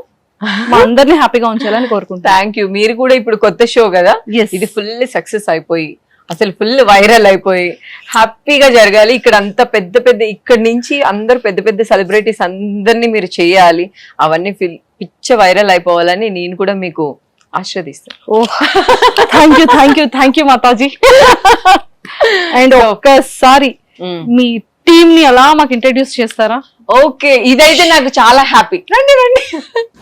మా అందరినీ హ్యాపీగా ఉంచాలని కోరుకుంటాను. Thank you. మీరు కూడా ఇప్పుడు కొత్త షో కదా, ఇది ఫుల్ సక్సెస్ అయిపోయి అసలు ఫుల్ వైరల్ అయిపోయి హ్యాపీగా జరగాలి. ఇక్కడ అంత పెద్ద ఇక్కడ నుంచి అందరు పెద్ద సెలబ్రిటీస్ అందరినీ మీరు చేయాలి, అవన్నీ పిచ్చ వైరల్ అయిపోవాలని నేను కూడా మీకు ఆశీర్వదిస్తాను. ఓహ్, థ్యాంక్ యూ మాతాజీ. అండ్ ఒక్కసారి మీ టీమ్ ని అలా మాకు ఇంట్రడ్యూస్ చేస్తారా? ఓకే, ఇదైతే నాకు చాలా హ్యాపీ. రండి.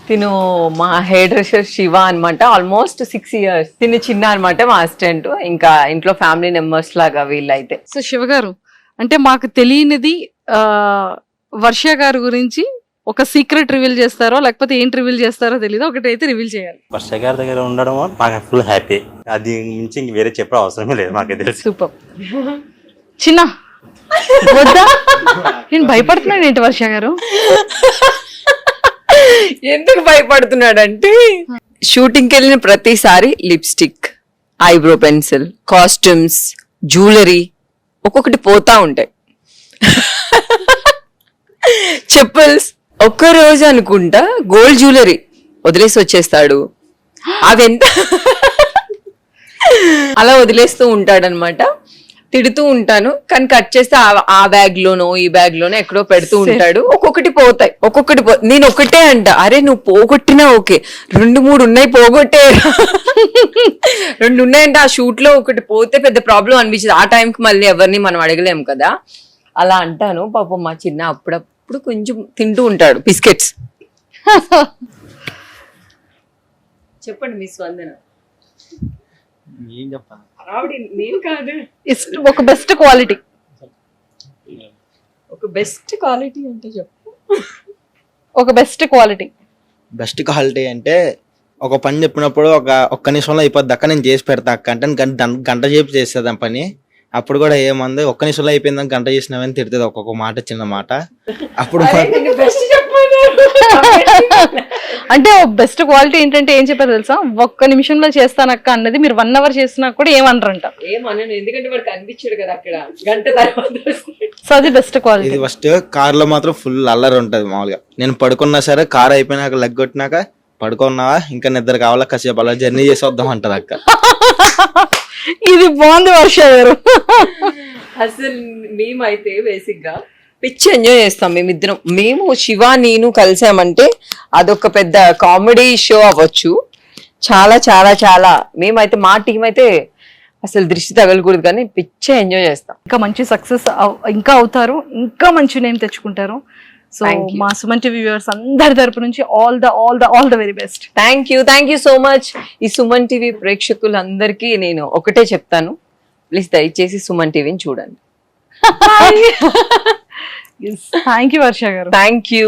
తిను మా హెయిర్ డ్రెస్సర్ శివ అనమాట. Almost 6 years. తిను చిన్న అనమాట, మా అసిస్టెంట్. ఇంకా ఇంట్లో ఫ్యామిలీ మెంబర్స్ లాగా వీళ్ళైతే. సో శివ గారు, అంటే మాకు తెలియనిది వర్ష గారి గురించి ఒక సీక్రెట్ రివీల్ చేస్తారో లేకపోతే ఏంటి రివీల్ చేస్తారో తెలియదు, ఒకటైతే రివీల్ చేయాలి. వర్ష గారి దగ్గర ఉండడం మాకు ఫుల్ హ్యాపీ. అది మించి ఇంక వేరే చెప్పే అవసరమే లేదు మాకు తెలుసు. సూపర్. చిన్న వద్దా, నేను భయపడుతున్నాను ఏంటి వర్ష గారు? ఎందుకు భయపడుతున్నాడంటే షూటింగ్కి వెళ్ళిన ప్రతిసారి lipstick, eyebrow pencil, costumes, jewellery ఒక్కొక్కటి పోతా ఉంటాయి. చెప్పుల్స్ ఒక్క రోజు అనుకుంటా గోల్డ్ జ్యువెలరీ వదిలేసి వచ్చేస్తాడు. అవెంత అలా వదిలేస్తూ ఉంటాడనమాట. తిడుతూ ఉంటాను, కానీ కట్ చేస్తే ఆ బ్యాగ్ లోనో ఈ బ్యాగ్ లోనో ఎక్కడో పెడుతూ ఉంటాడు. ఒక్కొక్కటి పోతాయి, నేను ఒకటే అంట, అరే నువ్వు పోగొట్టినా ఓకే, 2-3 ఉన్నాయి పోగొట్టే. 2 ఉన్నాయంటే ఆ షూట్ లో ఒకటి పోతే పెద్ద ప్రాబ్లం అనిపించింది. ఆ టైంకి మళ్ళీ ఎవరిని మనం అడగలేము కదా, అలా అంటాను. పాపం మా చిన్న అప్పుడప్పుడు కొంచెం తింటూ ఉంటాడు బిస్కెట్స్. చెప్పండి మీ స్పందన. ఏం చెప్పాలి? ఆవిడ నేను కాదు, ఒక బెస్ట్ క్వాలిటీ. ఒక బెస్ట్ క్వాలిటీ అంటే చెప్పు. ఒక బెస్ట్ క్వాలిటీ. బెస్ట్ క్వాలిటీ అంటే ఒక పని చెప్పినప్పుడు ఒక్క నిమిషంలో అయిపోద్ది అక్క, నేను చేసి పెడతా అక్క అంటే గంట సేపు చేసేది ఆ పని. అప్పుడు కూడా ఏమంది, ఒక్క నిమిషంలో అయిపోయిందని గంట చేసినావని తిడుతుంది ఒక్కొక్క మాట, చిన్న మాట. అప్పుడు అంటే బెస్ట్ క్వాలిటీ ఏంటంటే ఏం చెప్పారు తెలుసా, ఒక్క నిమిషంలో చేస్తానక్క అన్నది మీరు 1 hour చేసినా కూడా ఏమనరంట. ఏమన్నాను, ఎందుకంటే వాడు కనిపించాడు కదా అక్కడ గంట తర్వాత. సో అది బెస్ట్ క్వాలిటీ. ఇది ఫస్ట్ కార్ లో మాత్రం ఫుల్ అల్లరి ఉంటది మామూలుగా. నేను పడుకున్నా సరే కార్ అయిపోయినాక లెగ్గొట్టినాక, పడుకున్నావా ఇంకా నిద్ర కావాలా, కాసేపు అలా జర్నీ చేసి వద్దాం అంటది అక్క. ఇది బాగుంది వర్ష గారు. అసలు మేమైతే బేసిక్ గా పిచ్చి ఎంజాయ్ చేస్తాం మేమిద్దరం. మేము శివ నేను కలిసామంటే అదొక పెద్ద కామెడీ షో అవ్వచ్చు. చాలా చాలా చాలా మేమైతే మా టీం అయితే అసలు దృష్టి తగలకూడదు, కానీ పిచ్చి ఎంజాయ్ చేస్తాం. ఇంకా మంచి సక్సెస్ ఇంకా అవుతారు, ఇంకా మంచి నేమ్ తెచ్చుకుంటారు. సో మా సుమన్ టీవీ వ్యూవర్స్ అందరి తరపు నుంచి all the very best. Thank you so much. ఈ సుమన్ టీవీ ప్రేక్షకులందరికీ నేను ఒకటే చెప్తాను, ప్లీజ్ దయచేసి సుమన్ టీవీని చూడండి. థ్యాంక్ యూ వర్ష గారు. Thank you.